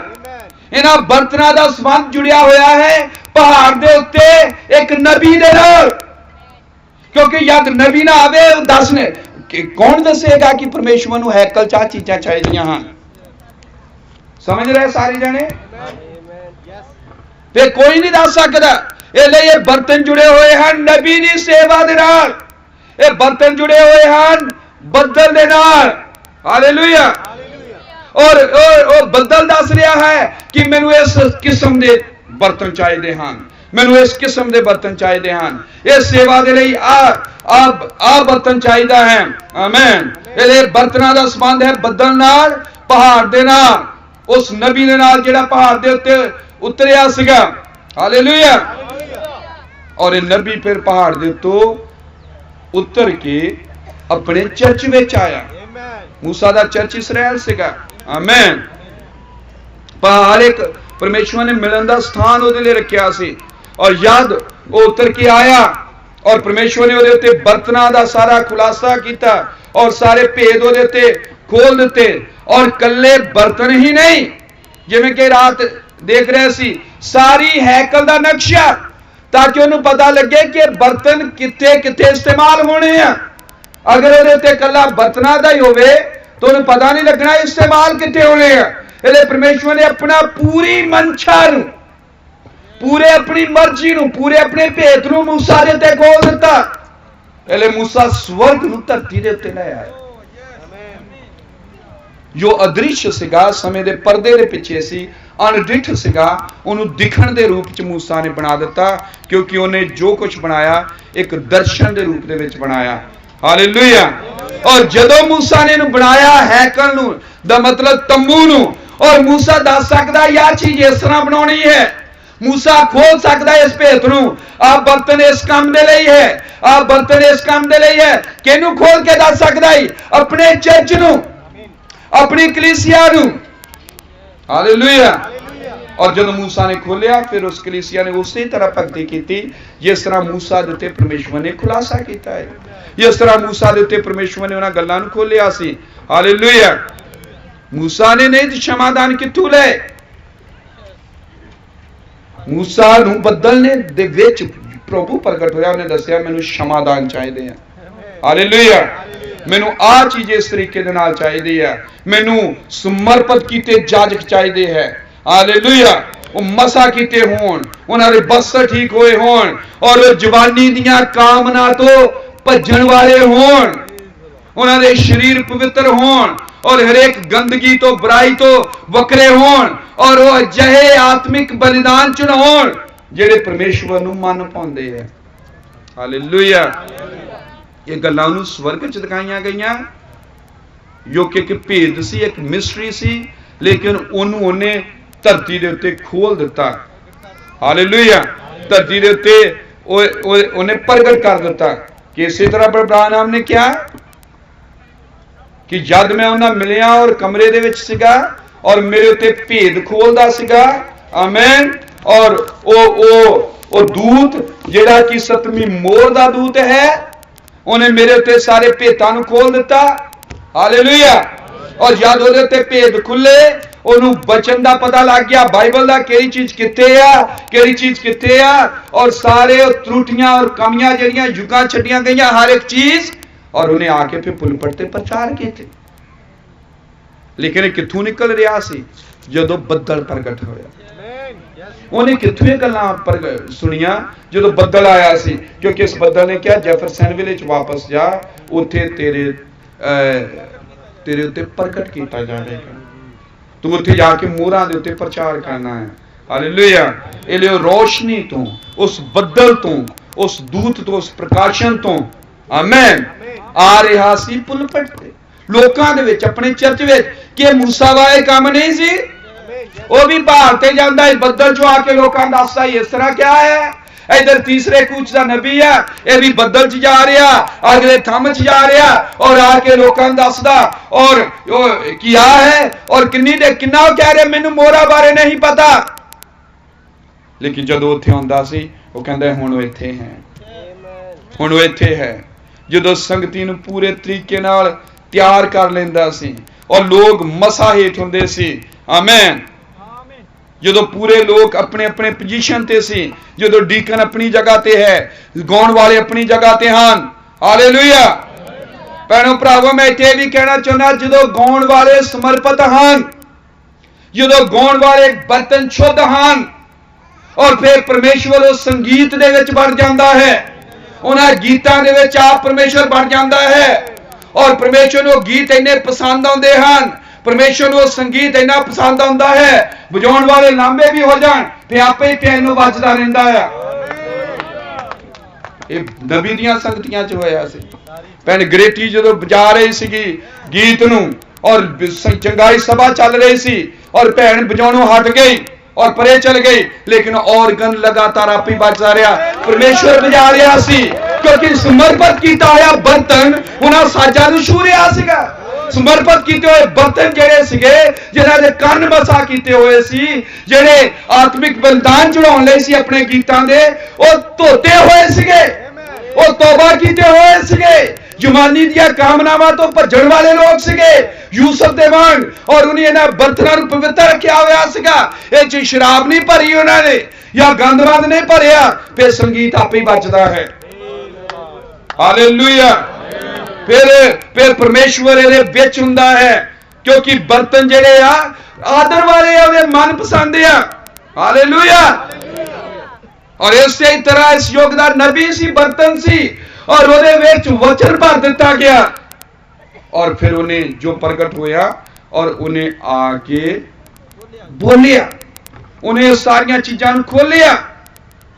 इन्हां बर्तना दा संबंध जुड़िया होया है पहाड़ दे उत्ते एक नबी दे नाल। क्योंकि जद नबी ना आवे दस ने कि कौन दसेगा कि परमेश्वर नूं हैकल च चीज़ां चाहिदियां हन? समझ रहे सारे जने? फिर कोई नहीं दस सकता। ये बर्तन जुड़े हुए हैं नबी दी सेवा दे नाल, ये बर्तन जुड़े हुए हैं बदल दे नाल। हालेलुया। और बदल दस रहा है कि मैनू इस किस्म के बर्तन चाहिए हैं, मैनू इस किस्म के बर्तन चाहिए हैं, इस सेवा के लिए आ बर्तन चाहिए है। आमीन। ये बर्तनों का संबंध है बदल नाल, पहाड़ दे नाल, उस नबी दे नाल जिहड़ा पहाड़ दे उत्ते उतरिया सीगा। हालेलुया। और ये नबी फिर पहाड़ दे तो उतर के अपने चर्च में आया। मूसा दा चर्च इसराइल सीगा। आमीन। हर एक परमेश्वर ने मिलन का स्थान उहदे लिए रखिया सी, और जद वो उतर के आया और परमेश्वर ने उहदे उत्ते बर्तनां दा सारा खुलासा किया और सारे भेद उहदे उत्ते खोल दिते। और कल्ले बर्तन ही नहीं, जिवें कि रात देख रहे सी, सारी हैकल का नक्शा, ताकि उन्हें पता लगे कि बर्तन कित्थे कित्थे इस्तेमाल होने हैं। अगर उहदे उत्ते कल्ला बर्तनां दा ही होवे तो उन्हें पता नहीं लगना इस्तेमाल कितने होने हैं। इसलिए परमेश्वर ने अपना पूरी मंशा, पूरे अपनी मर्जी, पूरे अपने भेत नूं मूसा दे ते खोल दिता। इसलिए मूसा स्वर्ग नूं धरती दे उत्ते ले आया। जो अदृश्य सीगा, समय दे पर्दे दे पिछे सी, अनडिठ सीगा, उन्होंने दिखण दे रूप च मूसा ने बना दिता, क्योंकि उन्हें जो कुछ बनाया एक दर्शन दे रूप दे विच बनाया। हालेलुया। और जदों मूसा ने बनाया हैकल नूं, दा मतलब तंबू नूं, और मूसा दस सकदा यह चीज इस तरह बनानी है, मूसा खोल सकदा इस भेत नूं, आ बर्तन इस काम दे लई है, आ बर्तन इस काम दे लई है। किहनूं खोल के दस सकदा है? अपने चर्च नूं, अपनी कलीसिया नूं। हालेलुया। और जब मूसा ने खोलिया, फिर उस कलीसिया ने उसी तरह भक्ति की जिस तरह मूसा दे उत्ते परमेश्वर ने खुलासा किया है, जिस तरह मूसा दे उत्ते परमेश्वर ने उन्हां गल्लां नूं खोलिया सी। हालेलुया। मूसा ने नहीं क्षमादान कित्थों ले? मूसा नूं बदलने दे विच प्रभु प्रगट होया, उन्हें दस्सिया मैनूं क्षमादान चाहिए है। हालेलुया। मैनू आ चीज इस तरीके दे नाल चाहिदी है, मैनू समर्पित कीते जाजक चाहिए है। हालेलुया। वो मसा कीते होण, उन्हां दे बस्तर ठीक होए होण, और जवानी दियां कामना तो भजन वाले होण, उन्हां दे शरीर पवित्र होण, और हरेक गंदगी तो बुराई तो वखरे होण, और वो अजिहे आत्मिक बलिदान चुन होण जिहड़े परमेश्वर नूं मन पाउंदे है। हालेलुया। ये गल्लां नूं स्वर्ग च दिखाईयां गईयां, जो कि एक भेद सी, एक मिस्ट्री सी, लेकिन उन्होंने उन्हें धरती दे उत्ते खोल दिता। हालेलुया। धरती दे उत्ते उन्हें प्रगट कर दिता। कि इसी तरह अब्राहम ने क्या कि जद मैं उन्हें मिलिया और कमरे दे विच सीगा और मेरे उत्ते भेद खोलदा सीगा। आमीन। और ओ दूत जिहड़ा कि सतवीं मोहर दा दूत है, उन्हें मेरे उत्ते सारे भेदां नूं खोल दिता। हालेलुया। और जद उहदे उत्ते भेद खुले, उन्होंने बचन का पता लग गया, बाइबल का केड़ी चीज कित्थे आ, केड़ी चीज कित्थे आ, और सारे त्रुटियां और कमियां जिहड़ियां युगां छड्डियां गईयां, हर एक चीज, और उन्हें आके फिर पुलपट ते प्रचार किए। लेकिन कित्थों निकल रहा सी? जदों बदल प्रगट होया। उन्हें कित्थों ये गल्लां सुनिया? जदों बदल आया सी, क्योंकि इस बदल ने क्या, जैफरसन विलेज वापस जा, उत्थे तेरे उत्ते प्रगट किया जाएगा, तू उत्थे जाके मोहरां दे उत्ते प्रचार करना है। हालेलुया। इसलिए रोशनी तो, उस बदल तो, उस दूत तो, उस प्रकाशन तो, आमीन, आ रहा सी पुलपट ते लोकां दे विच, अपने चर्च विच। कि मूसा वाले काम नहीं सी, वो भी भालते जांदा है, बदल चो आके लोकां नूं दसदा इस तरह क्या है। इधर तीसरे कूच का नबी है, यह भी बदल च जा रहा, अगले थम च जा रहा, और आके लोगों को दसदा और क्या है, और किन्ना कह रहे मैनू मोहरा बारे नहीं पता। लेकिन जदों उत्थे आउंदा सी, वो कहंदा हुण वो इत्थे है, हुण वो इत्थे है। जदों संगती नूं पूरे तरीके नाल तैयार कर लैंदा सी, और लोग मसा हेठ हुंदे सी। आमीन। जो पूरे लोग अपने अपने पोजीशन ते सी, जो डीकन अपनी जगह ते है, गाउण वाले अपनी जगह ते हैं। हालेलुया। ਭੈਣੋ ਭਰਾਵੋ मैं इत्थे भी कहना चाਹੁੰਦਾ ਜਦੋਂ ਗਾਉਣ ਵਾਲੇ ਸਮਰਪਿਤ ਹਨ ਜਦੋਂ ਗਾਉਣ ਵਾਲੇ ਬਰਤਨ ਸ਼ੁੱਧ ਹਨ और फिर परमेश्वर उस संगीत दे विच बढ़ जाता है उन्हां गीतां दे विच आप परमेश्वर बढ़ जाता है और परमेश्वर नूं गीत इन्ने पसंद आउंदे हन परमेश्वर नूं संगीत इन्ना पसंद आउंदा है वजाउण वाले लांबे भी हो जाण ते आपे ही पियानो वजदा रहिंदा है ये नबी दियां संगतियां च होया सी भैन ग्रेटी जदों बजा रही सीगी गीत नूं और चंगाई सभा चल रही सी और भैन बजाउणों हट गई और परे चल गई लेकिन ऑर्गन लगातार आप ही बजदा रहा परमेश्वर बजा रहा सी क्योंकि समर्पित किया होया बर्तन उन्हां साजां नूं छू रहा सीगा समर्पित किए हुए बर्तन जेड़े सीगे जिन्हां दे कंन बसा कीते हुए सी जेड़े आत्मिक बलिदान चढ़ाउण लई सी अपने गीतां दे ओ धोते हुए सीगे ओ तौबा कीते हुए सीगे जवानी दिया कामनावां तो भजण वाले लोग सीगे यूसुफ दे वांग और उन्हें इन्हां बर्तनां नूं पवित्र रखिया होया सीगा इह च शराब नहीं भरी उन्होंने या गंदवंद नहीं भरिया फिर संगीत आपे ही बजदा है हालेलुया फिर परमेश्वर इहदे विच हुंदा है क्योंकि बर्तन जेड़े आ आदर वाले आ मन पसंद आ हालेलुया और इसे तरह इस युग दा नबी सी बर्तन सी और ਉਹਦੇ ਵਿੱਚ वचन भर दिता गया और फिर उन्हें जो प्रगट होया और उन्हें आके बोलिया उन्हें सारियां चीजां खोलिया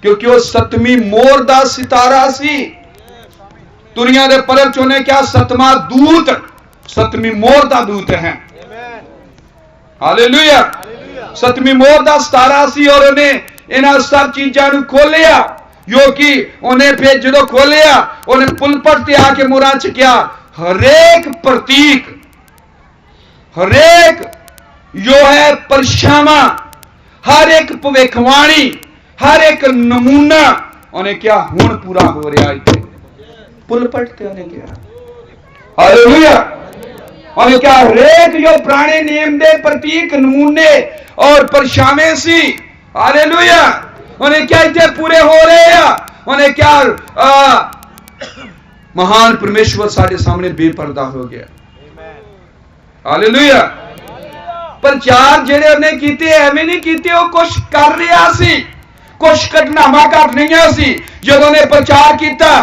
क्योंकि वो सतवीं मोहर दा सितारा सी दुनिया दे परम च उन्हें क्या सतवां दूत सतवीं मोहर दा दूत है हालेलुया सतवीं मोहर दा सितारा सी और उन्हें इन्हां सब चीजां नूं खोलिया जो कि उन्हें फिर जो खोलिया उन्हें पुलपट ते आके मुहरां च क्या हरेक प्रतीक हरेक जो है परछावां हर एक भविष्यवाणी हर एक नमूना उन्हें क्या हुण पूरा हो रहा है पुलपट ते उन्हें क्या हालेलुया उन्हें क्या हरेक जो पुराने नियम दे प्रतीक नमूने और परछावें सी हालेलुया उन्हें क्या इतने पूरे हो रहे हैं उन्हें क्या महान परमेश्वर साढ़े सामने बेपर्दा हो गया हालेलुया प्रचार जेड़े उन्हें कीते एवें नहीं कीते वो कुछ कर रहा सी कुछ घटनावां घटनियां सी जदों ने प्रचार किया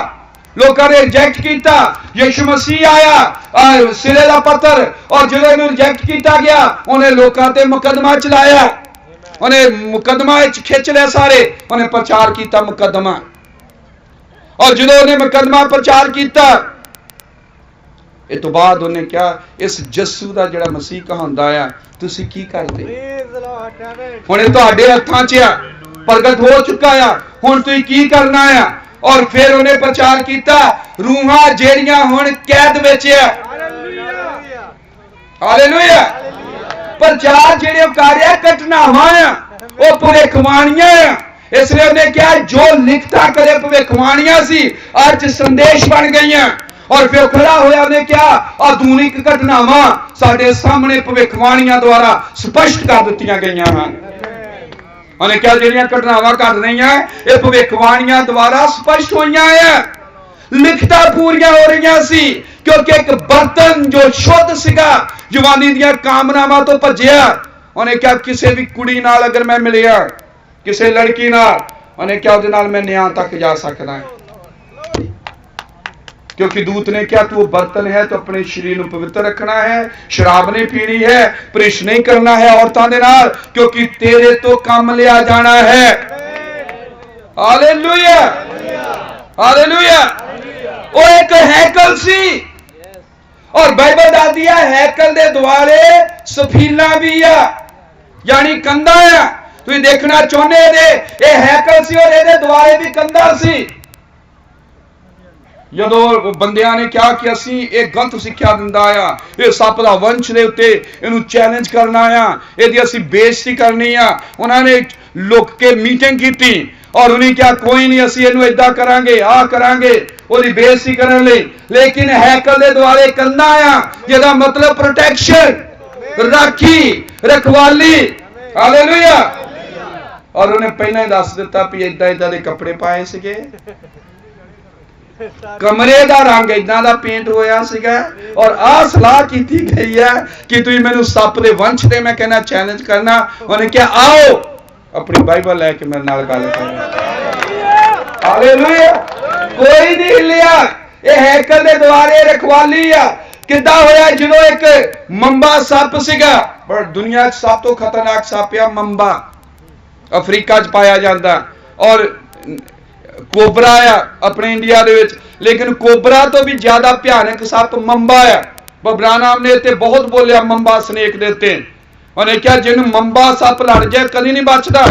लोगों ने रिजेक्ट किया यीशु मसीह आया सिरे दा पत्थर और जदों रिजेक्ट किया गया उन्हें लोगों ते मुकदमा चलाया उन्हें मुकदमा खिंच लिया सारे उन्हें प्रचार किया मुकदमा और जो उन्हें मुकदमा प्रचार किया इस तो बाद उन्हें क्या इस जस्सू का जिहड़ा मसीह कहांदा आ तुसीं की करदे हुण तुहाडे हत्थां च आ प्रगट हो चुका आ हुण तुसीं की करना आ और फिर उन्हें प्रचार किया रूहां जेड़ियां हुण कैद विच आ हालेलुया प्रचार जेड़े कार्य घटनावां वो भविष्यवाणियां इसलिए उन्हें क्या जो लिखता करे भविष्यवाणियां सी आज संदेश बन गई और फिर खड़ा होया उन्हें क्या आधुनिक घटनावां साडे सामने भविष्यवाणियां द्वारा स्पष्ट कर दित्तियां गईयां हैं उन्हें क्या जेड़ियां घटनावां घट रही ये भविष्यवाणियां द्वारा स्पष्ट होईयां है लिखता पूरियां हो रही सी क्योंकि एक बर्तन जो शुद्ध सीगा जवानी दियां कामनावां तो भजिया उन्हें क्या किसी भी कुड़ी नाल अगर मैं मिलिया किसी लड़की नाल उन्हें क्या उहदे नाल मैं न्याय तक जा सकदा है क्योंकि दूत ने क्या तू बर्तन है तो अपने शरीर को पवित्र रखना है शराब नहीं पीनी है प्रेश नहीं करना है औरतां दे नाल क्योंकि तेरे तो काम लिया जाना है हालेलुया हालेलुया वो एक हैकल सी और बाइबल दसदी है हैकल दे द्वारे सफीला भी आ यानी कंधा आ तुसीं देखना चाहुंदे दे ये हैकल सी और इहदे द्वारे भी कंधा सी जदों बंदियां ने क्या कि असीं एक गलत सिक्ख्या दिंदा आ ये सप दा वंश दे उत्ते इहनूं चैलेंज करना आ इहदी असीं बेइज्जती करनी आ उन्हां ने लोक के मीटिंग की और उन्हें क्या कोई नहीं असीं इहनूं इदां करांगे आ करांगे ओदी बेइज्जती करन लई लेकिन हैकल दे द्वारे कंधा आ जिहदा मतलब प्रोटेक्शन राखी रखवाली हालेलुया और उन्हें पहले ही दस दिता भी इदा इदा के कपड़े पाए सीगे कमरे का रंग इदां दा पेंट होया सीगा और आ सलाह की गई है कि तुम मैनू सप दे वंश ते मैं कहना चैलेंज करना। उन्हें क्या आओ अपनी बाइबल लैके मेरे नाल गल करो। हालेलुया। कोई नहीं हिलिया। ये हैकल दे द्वारे रखवाली आ। किदा होया जो एक मंबा सप सीगा, पर दुनिया सब तो खतरनाक सप आ मंबा, अफ्रीका च पाया जाता, और कोबरा आ अपने इंडिया दे विच, लेकिन कोबरा तो भी ज्यादा भयानक सप मंबा आ। बबरा नाम ने ते बहुत बोलिया मंबा स्नेक दे उत्ते। उन्हें क्या जिन्हों मंबा सप लड़ जाए कभी नहीं बचता।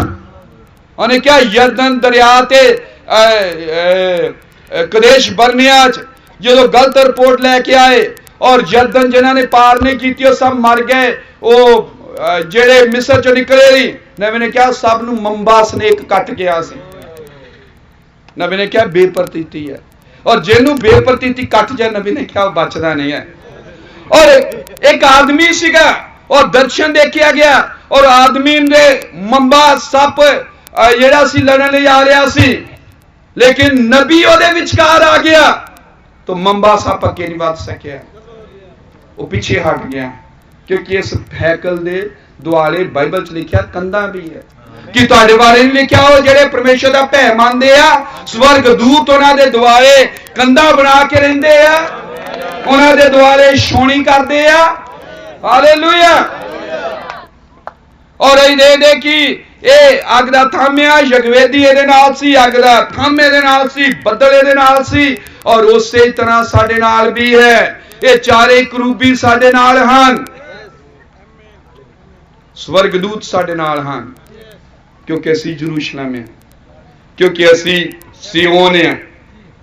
उन्हें क्या यरदन दरिया ते कदेश बर्निया जो गलत रिपोर्ट लैके आए और यरदन जिन्हों ने पार नहीं की वो सब मर गए। वो जेड़े मिस्र चो निकले सी, नबी ने क्या सब नूं मंबा स्नेक कट गया सी। नबी ने क्या बेप्रतीति है, और जिन्हों बेप्रतीति कट जाए नबी ने क्या बचदा नहीं है। और एक आदमी सीगा और दर्शन देखा गया, और आदमी ने मंबा सप जेड़ा सी लड़न लई आ रहा सी, लेकिन नबी ओदे विचकार आ गया तो मंबा सप अगे नहीं वध सकिया, वो पीछे हट गया। क्योंकि इस हैकल दे दुआले बाइबल च लिखा कंधा भी है कि तुहाडे बारे नहीं लिखा हो जेड़े परमेश्वर दा भय मनदे आ, स्वर्ग दूत उन्हां दे दुआले कंधा बना के रहिंदे आ, उन्हां दे दुआले छौणी करदे आ। हालेलुया। और ये दे कि ये अग दा थाम्या यगवेदी इहदे नाल सी, अग दा थंम इहदे नाल सी, बदल इहदे नाल सी, और उसे तरह साडे नाल भी है। ये चारे करूबी साडे नाल हन, स्वर्गदूत साडे नाल हन, क्योंकि असी यरूशलेम है, क्योंकि असी सियोन है,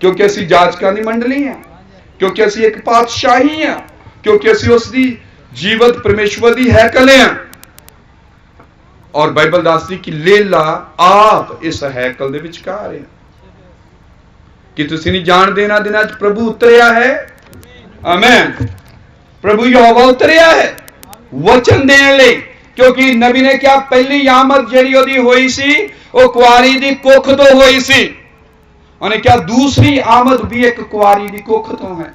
क्योंकि असी जाचकां दी मंडली है, क्योंकि असी एक पातशाही है, क्योंकि असी उसदी जीवत परमेश्वर दी हैकल है। और बाइबल दसदी कि लेला आप इस हैकल दे विचकार है। कि तुसीं नहीं जानदे इन्हां दिनां च प्रभु उतरिया है। आमीन। प्रभु यहोवा उतरिया है वचन देने लई, क्योंकि नबी ने क्या पहली आमद जेड़ी ओदी होई सी वो कुआरी दी कुख तो होई सी, उन्हें क्या दूसरी आमद भी एक कुआरी दी कुख तो है।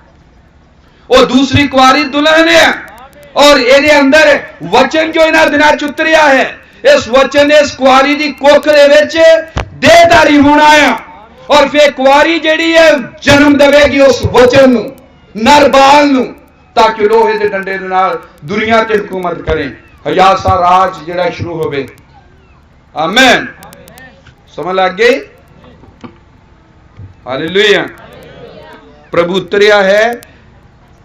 वो दूसरी कुआरी दुल्हन है, और ये अंदर वचन जो इन्हां दिनां च उतरिया है, इस वचन ने इस कुआरी दी कुख दे विच देहधारी होना है, और फिर कुआरी जेड़ी है जन्म देवेगी उस वचन नूं, नर बाल नूं, ताकि लोहे दे डंडे दे नाल दुनिया ते हुकूमत करें, हजार सा राज जेड़ा शुरू होवे। आमीन। समझ लग गई। हालेलुया। प्रभु उतरिया है,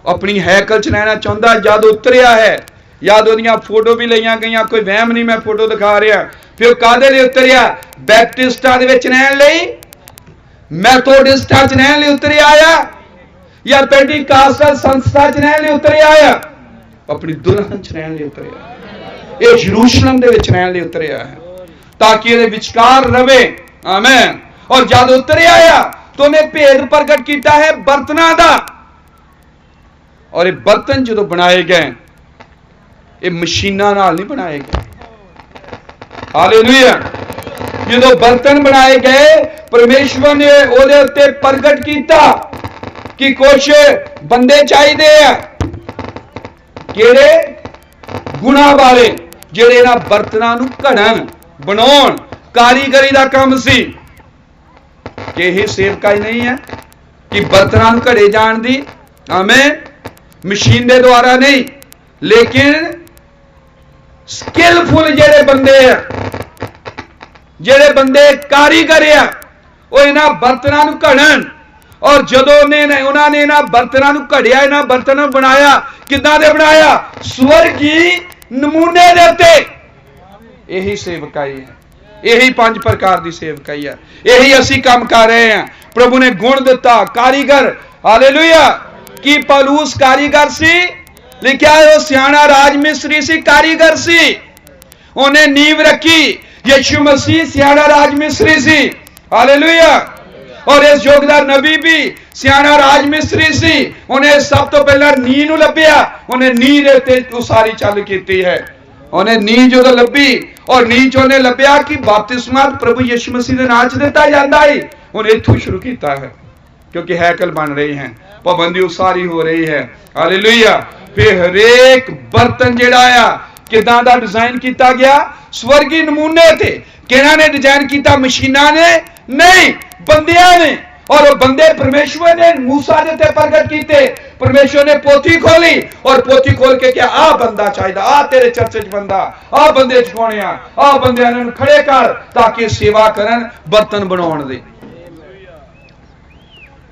अपनी हैकल च रहना चाहता, जद उतरिया है, याद ओदियां फोटो भी लईयां गईयां, कोई वहम नहीं मैं फोटो दिखा रहा। फिर कादे लई उतरिया? बैप्टिस्टां दे विच रहण लई, मैथोडिस्टां च रहण लई उतरिया आया, या पेंटिकास्टल संस्था च रहण लई उतरिया आया? अपनी दुल्हन च रहण लई उतरिया। ये यरूशलेम दे विच रहण लई उतरिया है, ताकि ये विचकार रवे। आमीन। और जद उतरिया आया तो उन्हें भेद प्रगट किया है बर्तनां दा, और ये बर्तन जो बनाए गए ये मशीनां नाल नहीं बनाए गए। हालेलुया। जो बर्तन बनाए गए परमेश्वर ने ओदे उत्ते प्रगट किया कि कुछ बंदे चाहिए किहड़े गुणा वाले, जिहड़े इन्हां बर्तनां नूं घड़न बनाउण, कारीगरी दा काम सी। कि यह सेवकाई नहीं है कि बर्तनां नूं घड़े जाण दी, आमीन, मशीन दे द्वारा नहीं, लेकिन स्किलफुल जेड़े बंदे आ, जेड़े बंदे कारीगर आ, वो इन्हां बर्तनां नूं घड़न। और जदों उन्होंने इन्हां बर्तनां नूं घड़िया, इन्हां बर्तनां नूं बनाया, किदां दे बनाया? स्वर्गी नमूने दे उत्ते। यही सेवकाई है, यही 5 प्रकार की सेवकाई है, यही असी काम कर रहे हैं। प्रभु ने गुण दिता, कारीगर। हालेलुया। कि पौलुस कारीगर सी, लिखा है वो सियाणा राज मिस्त्री सी, कारीगर सी, उन्हें नींव रखी। यीशु मसीह सियाणा राज मिस्त्री सी। हालेलुया। और इस युग दा नबी भी सियाणा राज मिस्त्री सी, उन्हें सब तो पहला नींह नूं लभ्या, उन्हें नींह दे उत्ते उसारी चालू की है। उन्हें नींह जो लभी, और नींह चो उन्हें लभ्या कि बपतिस्मा प्रभु यीशु मसीह दे नाम च दिता जांदा है, उन्हें इत्थों शुरू किया है। क्योंकि हैकल बन रही है, पाबंदी उसारी हो रही है। हालेलुया। फिर हरेक बर्तन जिहड़ा आ किदां दा डिजाइन किया गया, स्वर्गी नमूने थे। किहड़ा ने डिजाइन किया? मशीना ने नहीं, बंदियां ने। और वो बंदे परमेश्वर ने मूसा दे ते प्रगट कीते। परमेश्वर ने पोथी खोली और पोथी खोल के क्या, आ बंदा चाहिए, आ तेरे चर्च च बंदा, आ बंदे चुकाने, आ बंदे ने खड़े कर ताकि सेवा करन, बर्तन बनाउण दे।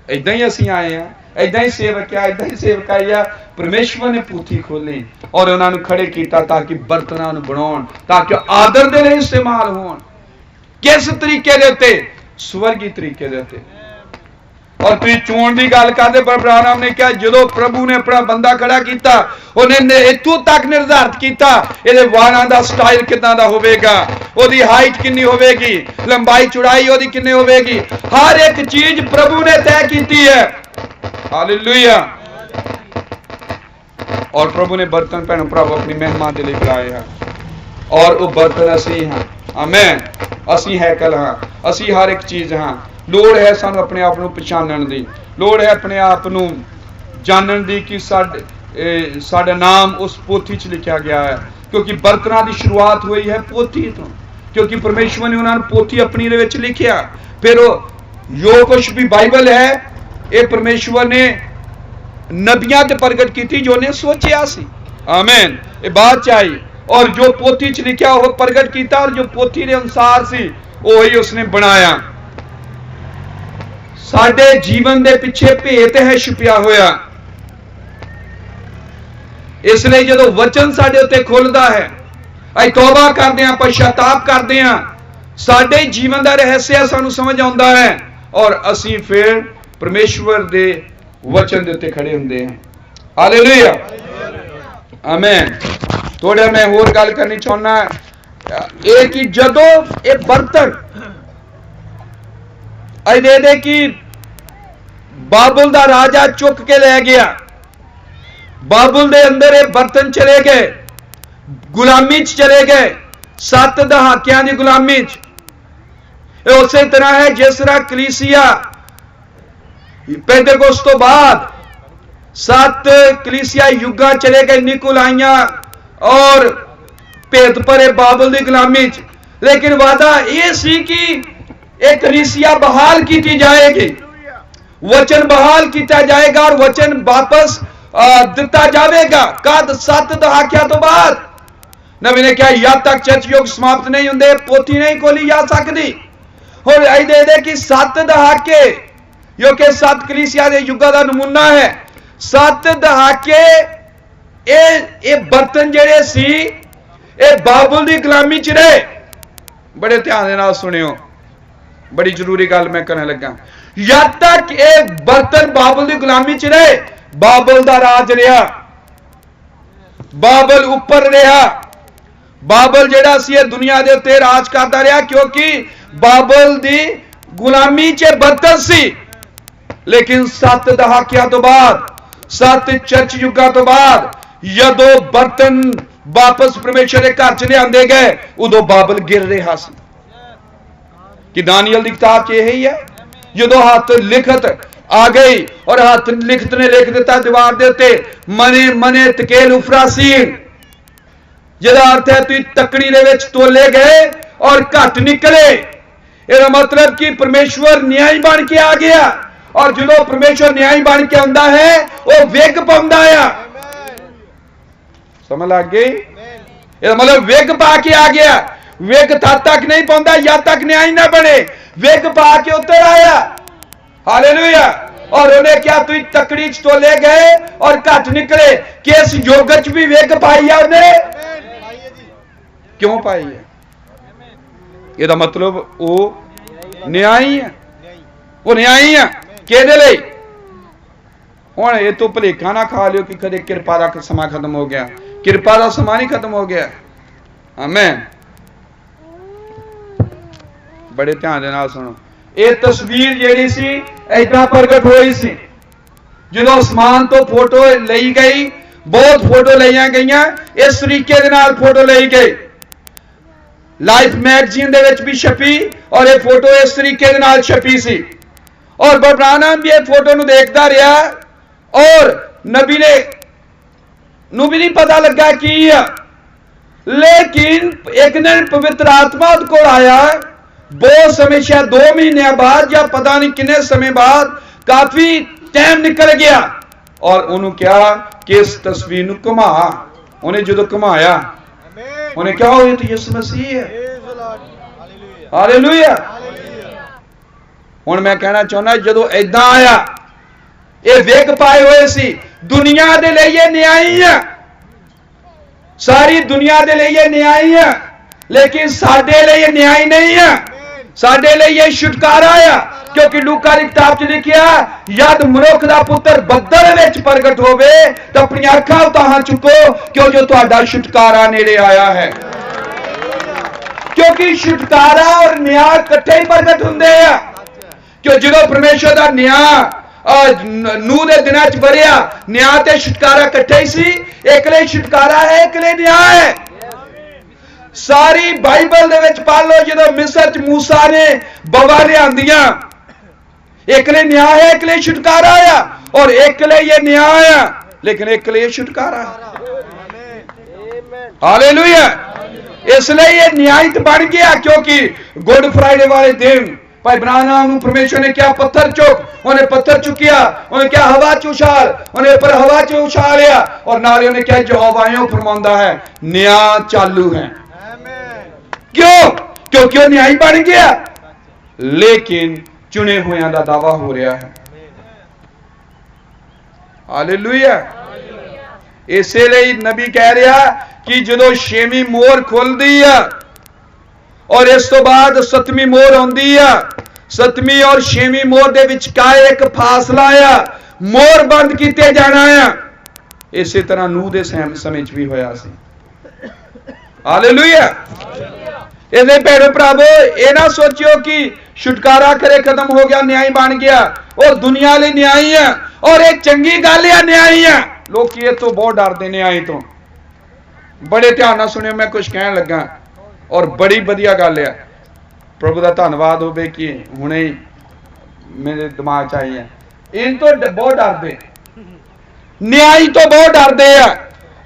इदां ही असीं आए हैं, इदां ही सेवक आ, इदां ही सेवकाई आ। परमेश्वर ने पोथी खोली और उन्होंने खड़े किया ताकि बर्तनों को बनाउण, ताकि आदर दे लिए इस्तेमाल होण। किस तरीके दे उत्ते? स्वर्गी तरीके दे उत्ते। और तुम चोण की गल करते, ब्राह्मण ने कहा जो प्रभु ने अपना बंदा खड़ा किया, उन्हें इत्थों तक निर्धारित किया ये वालों का स्टाइल किदां दा होवेगा, ओदी हाइट कितनी होवेगी, लंबाई चौड़ाई ओदी कितनी होवेगी, हर एक चीज प्रभु ने तय की है। हालेलुया। और प्रभु ने बर्तन भैन भरावो अपनी महिमा के लिए बनाए हैं, और वो बर्तन असी हाँ। आमीन। असी हैकल हाँ, असी हर एक चीज हाँ। लोड़ है सानू अपने आप को पछाणन दी, लोड़ है अपने आप को जानन दी कि साडा नाम उस पोथी च लिखा गया है, क्योंकि बर्तनां दी शुरुआत हुई है पोथी तो, क्योंकि परमेश्वर ने उन्होंने पोथी अपनी दे विच लिखिया। फिर जो कुछ भी बाइबल है ये परमेश्वर ने नबियां ते प्रगट की जो ने सोचिया सी। आमीन। ये बात चाहिए, और जो पोथी च लिखा वो प्रगट किया, और जो पोथी के अनुसार सी वही उसने बनाया। साडे जीवन दे पिछे भेत है छुपिया होया, इसलिए जो वचन साडे उत्ते खुलदा है, असीं तौबा करदे हां, पश्चाताप करदे हां, साडे जीवन का रहस्य सानू समझ आउंदा है, और असीं फिर परमेश्वर दे वचन दे उत्ते खड़े हुंदे हैं। हालेलुया। आमीन। थोड़ा मैं होर गल करनी चाहुंदा ये कि जदों ये बर्तन दे कि बाबुल दा राजा चुक के ले गया, बाबुल दे अंदर ये बर्तन चले गए, गुलामी च चले गए, 7 दहाकियां दी गुलामी च। उस तरह है जिस तरह कलीसिया पेंतेकोस्त तो बाद 7 कलीसिया युगा चले गए, निकुलाइया और भेत भरे बाबुल दी गुलामी च। लेकिन वादा यह सी कि एक कलीसिया बहाल की जाएगी, वचन बहाल किया जाएगा और वचन वापस दिता जाएगा। कद 7 दहाकिया तो बाद। नबी ने कहा जब तक चर्च युग समाप्त नहीं होंगे पोथी नहीं खोली जा सकती। और दे कि 7 दहाके जो कि 7 कलीसिया के युगा का नमूना है, 7 दहाके ये बर्तन जेड़े सी ये बाबुल की गुलामी च रहे। बड़े ध्यान दे नाल सुनियो, बड़ी जरूरी गल मैं करने लगा। जब तक ये बर्तन बाबुल की गुलामी च रहे, बाबुल का राज रहा, बाबुल ऊपर रहा, बाबुल जेड़ा सी दुनिया के उत्ते राज करता रहा, क्योंकि बाबुल की गुलामी च बर्तन सी। लेकिन 7 दहाकिया तो बाद, 7 चर्च युगा तो बाद जदों बर्तन वापस परमेश्वर के घर च लिआंदे गए, उदों बाबुल गिर रहा सी। कि दानियल की किताब यही है, जो हाथ लिखत आ गई और हाथ लिखत ने लिख दिता दीवार दे उत्ते, मने मने तकेल उफरासीन, जिहदा अर्थ है तुसीं तकड़ी दे विच तोले गए और घट निकले। इसका मतलब कि परमेश्वर न्यायी बन के आ गया, और जो परमेश्वर न्यायी बन के आंदा है वह विग पाउंदा आ। समझ लग गई? इसका मतलब विग पा के आ गया। विग तद तक नहीं पाउंदा जब तक न्याय ना बने, विग पा के उतर आया। हालेलुया। और उन्हें क्या तुम तकड़ी च तोले गए और घट निकले। किस योग च भी विग पाई है उन्हें? क्यों पाई है? यदा मतलब वो न्यायी है, वो न्यायी है। किहदे लई? हुण ये तो भुलेखा ना खा लियो कि कदे किरपा का समा खत्म हो गया। किरपा का समा नहीं खत्म हो गया। आमीन। बड़े ध्यान दे नाल सुनो। ये तस्वीर जेड़ी सी ऐदां प्रगट होई सी, जो आसमान तो फोटो लई गई, बहुत फोटो लईयां गईयां, इस तरीके दे नाल फोटो लई गई। लाइफ मैगजीन दे विच भी छपी और ये फोटो इस तरीके दे नाल छपी सी। और बरब्राहम भी इस फोटो ਨੂੰ देखता रहा और नबी ने ਨੂੰ भी नहीं पता लगा की है, लेकिन एक दिन पवित्र आत्मा उसके कोल आया बहुत समय, शायद 2 महीने बाद या पता नहीं कितने समय बाद, काफी टाइम निकल गया और उन्होंने क्या कि इस तस्वीर ਨੂੰ घुमा, उन्हें जो घुमाया उन्हें क्या हो, ये तो यीशु मसीह है। हालेलुया। हुण मैं कहना चाहना जो ऐदा आया ये विग पाए हुए सी, दुनिया दे लिए ये न्यायी है, सारी दुनिया दे लिए ये न्यायी है, लेकिन साडे लिए ये न्याय नहीं है, साडे लिए ये छुटकारा है। क्योंकि लूका की किताब च लिखिया, यद मनुख दा पुत्र बदल विच प्रगट होवे तो अपनी अखां उतां चुको, क्यों जो तुहाडा छुटकारा नेड़े आया है। क्योंकि छुटकारा और न्याय इकट्ठे ही प्रगट हुंदे आ। क्यों जो परमेश्वर दा न्याय नूह दे दिनां च वरिया, न्याय ते छुटकारा इकट्ठे ही सी, एकले छुटकारा है एकले न्याय है। सारी बाइबल दे विच पढ़ लो, जो मिस्र च मूसा ने बवा लियांदियां, एकले न्याय है एकले छुटकारा है, और एकले ये न्याय है लेकिन एकले ये छुटकारा है। हालेलुया। इसलिए ये न्यायित बन गया, क्योंकि गुड फ्राइडे वाले दिन भाई ब्राहम परमेश्वर ने क्या पत्थर चुक, उन्हें पत्थर चुकिया, उन्हें क्या हवा च उछाल, उन्हें पर हवा च उछालिया, और नाले उन्हें क्या यहोवा फरमांदा है न्याय चालू है। क्यों? क्योंकि वो न्याय बन गया, लेकिन चुने हुए का दावा हो रहा है। हालेलुया। इसलिए नबी कह रहा कि जो 6वीं मोहर खुलती है और इस तो बाद 7वीं मोहर आती है, 7वीं और 6वीं मोहर के विचकार एक फासला है, मोहर बंद किए जाना है। इसी तरह नूह के समय भी होया सी। हालेलुया। इसलिए भैणो भरावो, ये ना सोचियो कि छुटकारा करे खत्म हो गया, न्याय बन गया, और दुनिया लिए न्याय है, और एक चंगी गल है न्याय है। लोग ये तो बहुत डरते न्याय तो। बड़े ध्यान नाल सुनियो, मैं कुछ कहन लगा और बड़ी वधिया गल है। प्रभु का धन्यवाद हो कि हुणे मेरे दिमाग च आई है। इन तो बहुत डरते, न्याय तो बहुत डरते है।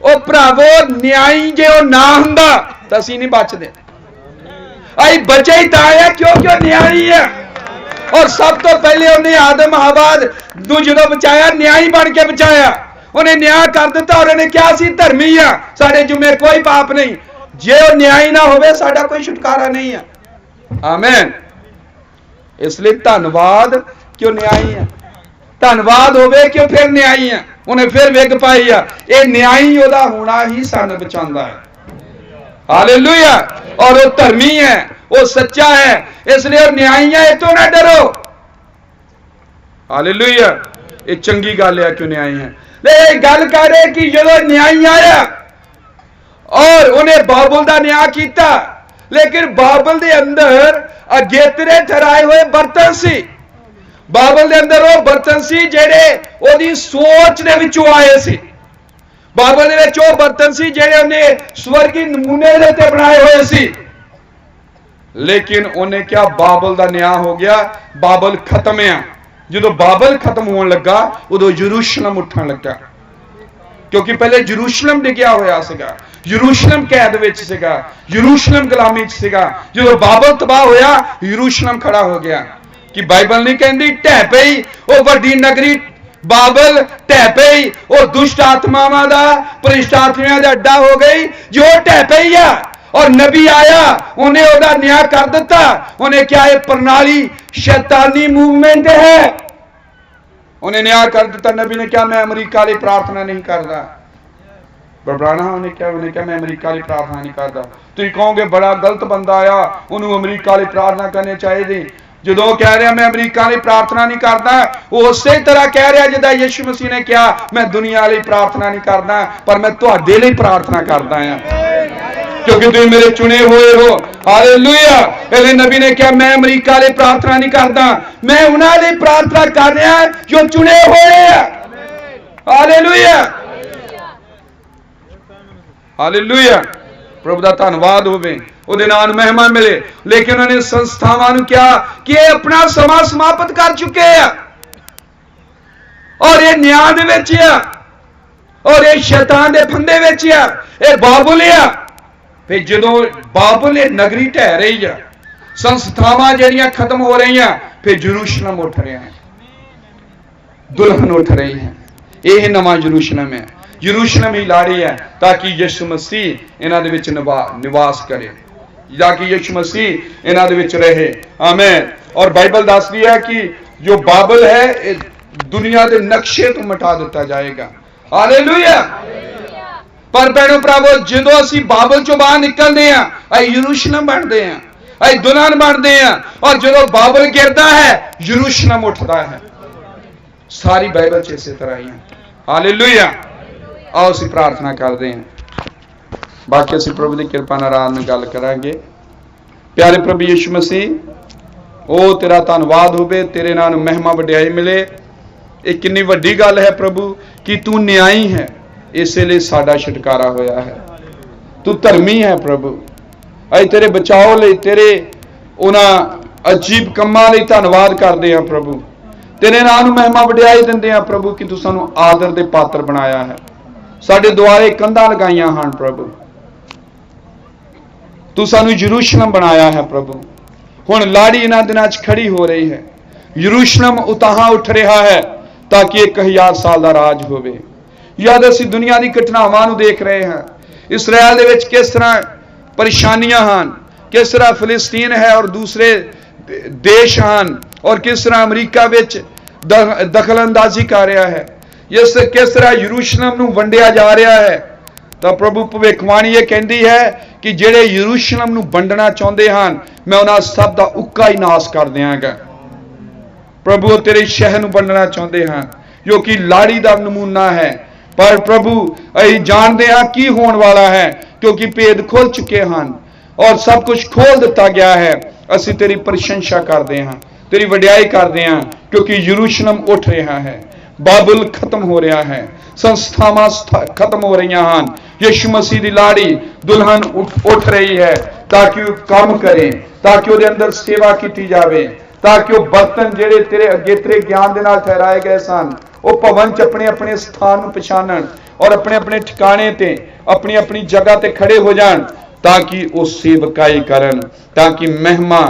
ओ भरावो, न्याय जे वो ना हुंदा तां असीं नहीं बचदे। आई बचे ही ता है क्योंकि न्यायी है, और सब तो पहले उन्हें आदम हवा जो बचाया, न्यायी बन के बचाया, उन्हें न्याय कर दिता, और उन्हें क्या सी धर्मी है, साडे जुम्मे कोई पाप नहीं। जे वो न्यायी ना होवे साडा कोई छुटकारा नहीं है। आमीन। इसलिए धन्यवाद क्यों न्यायी है, धन्यवाद होवे क्यों फिर न्यायी है, उन्हें फिर विग पाई है। ये न्यायी ओदा होना ही सानू बचांदा है। हालेलुया। और वो धर्मी है, वो सच्चा है, इसलिए वो न्यायी है, तो ना डरो। हालेलुया। ये चंगी गल है क्यों न्यायी है। ले गल कर रहे कि जो न्यायी आया और उन्हें बाबुल का न्याय किया, लेकिन बाबुल के अंदर अगेतरे ठहराए हुए बर्तन सी। बाबुल के अंदर वो बर्तन सी जेड़े ओदी सोच दे विचों आए सी। बाइबल दे विच वो बर्तन सी जेड़े उन्हें स्वर्गी नमूने दे ते बनाए हुए सी, लेकिन उन्हें क्या बाबल का न्याय हो गया। बाबल खत्म है। जो बाबल खत्म होने लगा उदों यरूशलेम उठन लगा, क्योंकि पहले यरूशलेम डिग्या होया सीगा, यरूशलेम कैद विच सीगा, यरूशलेम गुलामी च सीगा। जो बाबल तबाह होया यरूशलेम खड़ा हो गया। कि बाइबल नहीं कहती ढह पई वो वड्डी नगरी बाबल, ढह पई वो दुष्ट आत्मावां दा, भ्रिष्ट आत्मावां दा अड्डा हो गई जो ढह पई है। और नबी आया, उन्हें ओदा न्याय कर दिता। उन्हें क्या है प्रणाली शैतानी मूवमेंट है, उन्हें न्याय कर दिता। नबी ने क्या मैं अमेरिका लिए प्रार्थना नहीं करता। बरब्राहम उन्हें क्या मैं अमेरिका लिए प्रार्थना नहीं करता। तुम कहोगे बड़ा गलत बंदा आया, उन्होंने अमेरिका लिए प्रार्थना करनी चाहिए। जो कह रहा मैं अमेरिका लिए प्रार्थना नहीं करता, वो उस तरह कह रहा जिदा यीशु मसीह ने कहा मैं दुनिया लिए प्रार्थना नहीं करता, पर मैं तुहाडे लिए प्रार्थना करता हां, क्योंकि तुम मेरे चुने हुए हो। हालेलुया। इसलिए नबी ने कहा मैं अमेरिका लिए प्रार्थना नहीं करता, मैं उन्हां लिए प्रार्थना कर रहा जो चुने हुए हैं। हालेलुया। हालेलुया। प्रभु का धन्यवाद होवे। ਉਹਦੇ ਨਾਂ ਨੂੰ ਮਹਿਮਾ ਮਿਲੇ। ਲੇਕਿਨ ਉਹਨਾਂ ਨੇ ਸੰਸਥਾਵਾਂ ਨੂੰ ਕਿਹਾ ਕਿ ਇਹ ਆਪਣਾ ਸਮਾਂ ਸਮਾਪਤ ਕਰ ਚੁੱਕੇ ਆ ਔਰ ਇਹ ਨਿਆਂ ਦੇ ਵਿੱਚ ਆ ਔਰ ਇਹ ਸ਼ੈਤਾਨ ਦੇ ਫੰਦੇ ਵਿੱਚ ਆ, ਇਹ ਬਾਬੁਲ ਆ। ਫਿਰ ਜਦੋਂ ਬਾਬੁਲ ਇਹ ਨਗਰੀ ਢਹਿ ਰਹੀ ਆ, ਸੰਸਥਾਵਾਂ ਜਿਹੜੀਆਂ ਖਤਮ ਹੋ ਰਹੀਆਂ, ਫਿਰ ਯਰੂਸ਼ਲਮ ਉੱਠ ਰਿਹਾ ਹੈ, ਦੁਲਹਨ ਉੱਠ ਰਹੀ ਹੈ। ਇਹ ਨਵਾਂ ਯਰੂਸ਼ਲਮ ਹੈ। ਯਰੂਸ਼ਲਮ ਹੀ ਲਾੜੀ ਹੈ ਤਾਂ ਕਿ ਯਿਸੂ ਮਸੀਹ ਇਹਨਾਂ ਦੇ ਵਿੱਚ ਨਿਵਾਸ ਕਰੇ, ਤਾਂ ਕਿ ਯਿਸੂ ਮਸੀਹ ਇਹਨਾਂ ਦੇ ਵਿੱਚ ਰਹੇ। ਆਮੀਨ। ਔਰ ਬਾਈਬਲ ਦੱਸਦੀ ਹੈ ਕਿ ਜੋ ਬਾਬਲ ਹੈ ਇਹ ਦੁਨੀਆ ਦੇ ਨਕਸ਼ੇ ਤੋਂ ਮਿਟਾ ਦਿੱਤਾ ਜਾਏਗਾ। ਹਾਲੇਲੂਇਆ। ਪਰ ਭੈਣੋ ਭਰਾਵੋ, ਜਦੋਂ ਅਸੀਂ ਬਾਬਲ ਚੋਂ ਬਾਹਰ ਨਿਕਲਦੇ ਆ, ਅਸੀਂ ਯਰੂਸ਼ਲਮ ਬਣਦੇ ਆ, ਅਸੀਂ ਦੁਲਹਨ ਬਣਦੇ ਆ। ਔਰ ਜਦੋਂ ਬਾਬਲ ਗਿਰਦਾ ਹੈ, ਯਰੂਸ਼ਲਮ ਉੱਠਦਾ ਹੈ। ਸਾਰੀ ਬਾਈਬਲ 'ਚ ਇਸੇ ਤਰ੍ਹਾਂ ਹੀ ਹੈ। ਹਾਲੇਲੂਇਆ। ਆਓ ਅਸੀਂ ਪ੍ਰਾਰਥਨਾ ਕਰਦੇ ਹਾਂ। ਬਾਕੀ ਅਸੀਂ ਪ੍ਰਭੂ ਦੀ ਕਿਰਪਾ ਨਾਲ ਰਾਤ ਨੂੰ ਗੱਲ ਕਰਾਂਗੇ। ਪਿਆਰੇ ਪ੍ਰਭੂ ਯਿਸੂ ਮਸੀਹ, ਉਹ ਤੇਰਾ ਧੰਨਵਾਦ ਹੋਵੇ, ਤੇਰੇ ਨਾਂ ਨੂੰ ਮਹਿਮਾ ਵਡਿਆਈ ਮਿਲੇ। ਇਹ ਕਿੰਨੀ ਵੱਡੀ ਗੱਲ ਹੈ ਪ੍ਰਭੂ ਕਿ ਤੂੰ ਨਿਆਈ ਹੈ, ਇਸੇ ਲਈ ਸਾਡਾ ਛੁਟਕਾਰਾ ਹੋਇਆ ਹੈ। ਤੂੰ ਧਰਮੀ ਹੈ ਪ੍ਰਭੂ। ਅਸੀਂ ਤੇਰੇ ਬਚਾਓ ਲਈ, ਤੇਰੇ ਉਹਨਾਂ ਅਜੀਬ ਕੰਮਾਂ ਲਈ ਧੰਨਵਾਦ ਕਰਦੇ ਹਾਂ ਪ੍ਰਭੂ। ਤੇਰੇ ਨਾਂ ਨੂੰ ਮਹਿਮਾ ਵਡਿਆਈ ਦਿੰਦੇ ਹਾਂ ਪ੍ਰਭੂ ਕਿ ਤੂੰ ਸਾਨੂੰ ਆਦਰ ਦੇ ਪਾਤਰ ਬਣਾਇਆ ਹੈ। ਸਾਡੇ ਦੁਆਰੇ ਕੰਧਾਂ ਲਗਾਈਆਂ ਹਨ ਪ੍ਰਭੂ। ਤੂੰ ਸਾਨੂੰ ਯਰੂਸ਼ਲਮ ਬਣਾਇਆ ਹੈ ਪ੍ਰਭੂ। ਹੁਣ ਲਾੜੀ ਇਹਨਾਂ ਦਿਨਾਂ 'ਚ ਖੜੀ ਹੋ ਰਹੀ ਹੈ। ਯਰੂਸ਼ਲਮ ਉਤਾਹਾਂ ਉੱਠ ਰਿਹਾ ਹੈ ਤਾਂ ਕਿ 1000 ਸਾਲ ਦਾ ਰਾਜ ਹੋਵੇ। ਜਦ ਅਸੀਂ ਦੁਨੀਆ ਦੀ ਘਟਨਾਵਾਂ ਨੂੰ ਦੇਖ ਰਹੇ ਹਾਂ, ਇਸਰਾਇਲ ਦੇ ਵਿੱਚ ਕਿਸ ਤਰ੍ਹਾਂ ਪਰੇਸ਼ਾਨੀਆਂ ਹਨ, ਕਿਸ ਤਰ੍ਹਾਂ ਫਿਲਿਸਤੀਨ ਹੈ ਔਰ ਦੂਸਰੇ ਦੇਸ਼ ਹਨ, ਔਰ ਕਿਸ ਤਰ੍ਹਾਂ ਅਮਰੀਕਾ ਵਿੱਚ ਦਖਲਅੰਦਾਜ਼ੀ ਕਰ ਰਿਹਾ ਹੈ, ਕਿਸ ਤਰ੍ਹਾਂ ਯਰੂਸ਼ਲਮ ਨੂੰ ਵੰਡਿਆ ਜਾ ਰਿਹਾ ਹੈ, ਤਾਂ ਪ੍ਰਭੂ ਭਵਿੱਖਬਾਣੀ ਇਹ ਕਹਿੰਦੀ ਹੈ ਕਿ ਜਿਹੜੇ ਯਰੂਸ਼ਲਮ ਨੂੰ ਵੰਡਣਾ ਚਾਹੁੰਦੇ ਹਨ, ਮੈਂ ਉਹਨਾਂ ਸਭ ਦਾ ਉੱਕਾ ਹੀ ਨਾਸ ਕਰ ਦਿਆਂਗਾ। ਪ੍ਰਭੂ, ਤੇਰੇ ਸ਼ਹਿਰ ਨੂੰ ਵੰਡਣਾ ਚਾਹੁੰਦੇ ਹਨ ਜੋ ਕਿ ਲਾੜੀ ਦਾ ਨਮੂਨਾ ਹੈ। ਪਰ ਪ੍ਰਭੂ, ਅਸੀਂ ਜਾਣਦੇ ਹਾਂ ਕੀ ਹੋਣ ਵਾਲਾ ਹੈ, ਕਿਉਂਕਿ ਭੇਦ ਖੁੱਲ ਚੁੱਕੇ ਹਨ ਔਰ ਸਭ ਕੁਝ ਖੋਲ ਦਿੱਤਾ ਗਿਆ ਹੈ। ਅਸੀਂ ਤੇਰੀ ਪ੍ਰਸ਼ੰਸਾ ਕਰਦੇ ਹਾਂ, ਤੇਰੀ ਵਡਿਆਈ ਕਰਦੇ ਹਾਂ, ਕਿਉਂਕਿ ਯਰੂਸ਼ਲਮ ਉੱਠ ਰਿਹਾ ਹੈ, ਬਾਬੁਲ ਖਤਮ ਹੋ ਰਿਹਾ ਹੈ, ਸੰਸਥਾਵਾਂ ਖਤਮ ਹੋ ਰਹੀਆਂ ਹਨ। ਯਿਸੂ ਮਸੀਹ ਦੀ ਲਾੜੀ ਦੁਲਹਨ ਉੱਠ ਰਹੀ ਹੈ ਤਾਂ ਕਿ ਉਹ ਕੰਮ ਕਰੇ, ਤਾਂ ਕਿ ਉਹਦੇ ਅੰਦਰ ਸੇਵਾ ਕੀਤੀ ਜਾਵੇ, ਤਾਂ ਕਿ ਉਹ ਬਰਤਨ ਜਿਹੜੇ ਤੇਰੇ ਅੱਗੇ ਤੇਰੇ ਗਿਆਨ ਦੇ ਨਾਲ ਠਹਿਰਾਏ ਗਏ ਸਨ, ਉਹ ਭਵਨ 'ਚ ਆਪਣੇ ਆਪਣੇ ਸਥਾਨ ਨੂੰ ਪਛਾਣਨ ਔਰ ਆਪਣੇ ਆਪਣੇ ਠਿਕਾਣੇ ਤੇ ਆਪਣੀ ਆਪਣੀ ਜਗ੍ਹਾ ਤੇ ਖੜੇ ਹੋ ਜਾਣ, ਤਾਂ ਕਿ ਉਹ ਸੇਵਕਾਈ ਕਰਨ, ਤਾਂ ਕਿ ਮਹਿਮਾ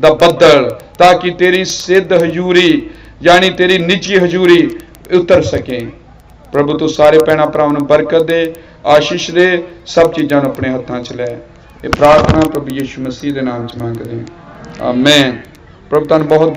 ਦਾ ਬੱਦਲ, ਤਾਂ ਕਿ ਤੇਰੀ ਸਿੱਧ ਹਜ਼ੂਰੀ ਯਾਨੀ ਤੇਰੀ ਨਿੱਜੀ ਹਜ਼ੂਰੀ ਉਤਰ ਸਕੇ। ਪ੍ਰਭੂ, ਤੂੰ ਸਾਰੇ ਭੈਣਾਂ ਭਰਾਵਾਂ ਨੂੰ ਬਰਕਤ ਦੇ, ਆਸ਼ੀਸ਼ ਦੇ, ਸਭ ਚੀਜ਼ਾਂ ਨੂੰ ਆਪਣੇ ਹੱਥਾਂ 'ਚ ਲੈ। ਇਹ ਪ੍ਰਾਰਥਨਾ ਪ੍ਰਭੂ ਯਿਸੂ ਮਸੀਹ ਦੇ ਨਾਮ 'ਚ ਮੰਗਦੇ ਹਾਂ। ਆਮੀਨ। ਪ੍ਰਭੂ ਤੁਹਾਨੂੰ ਬਹੁਤ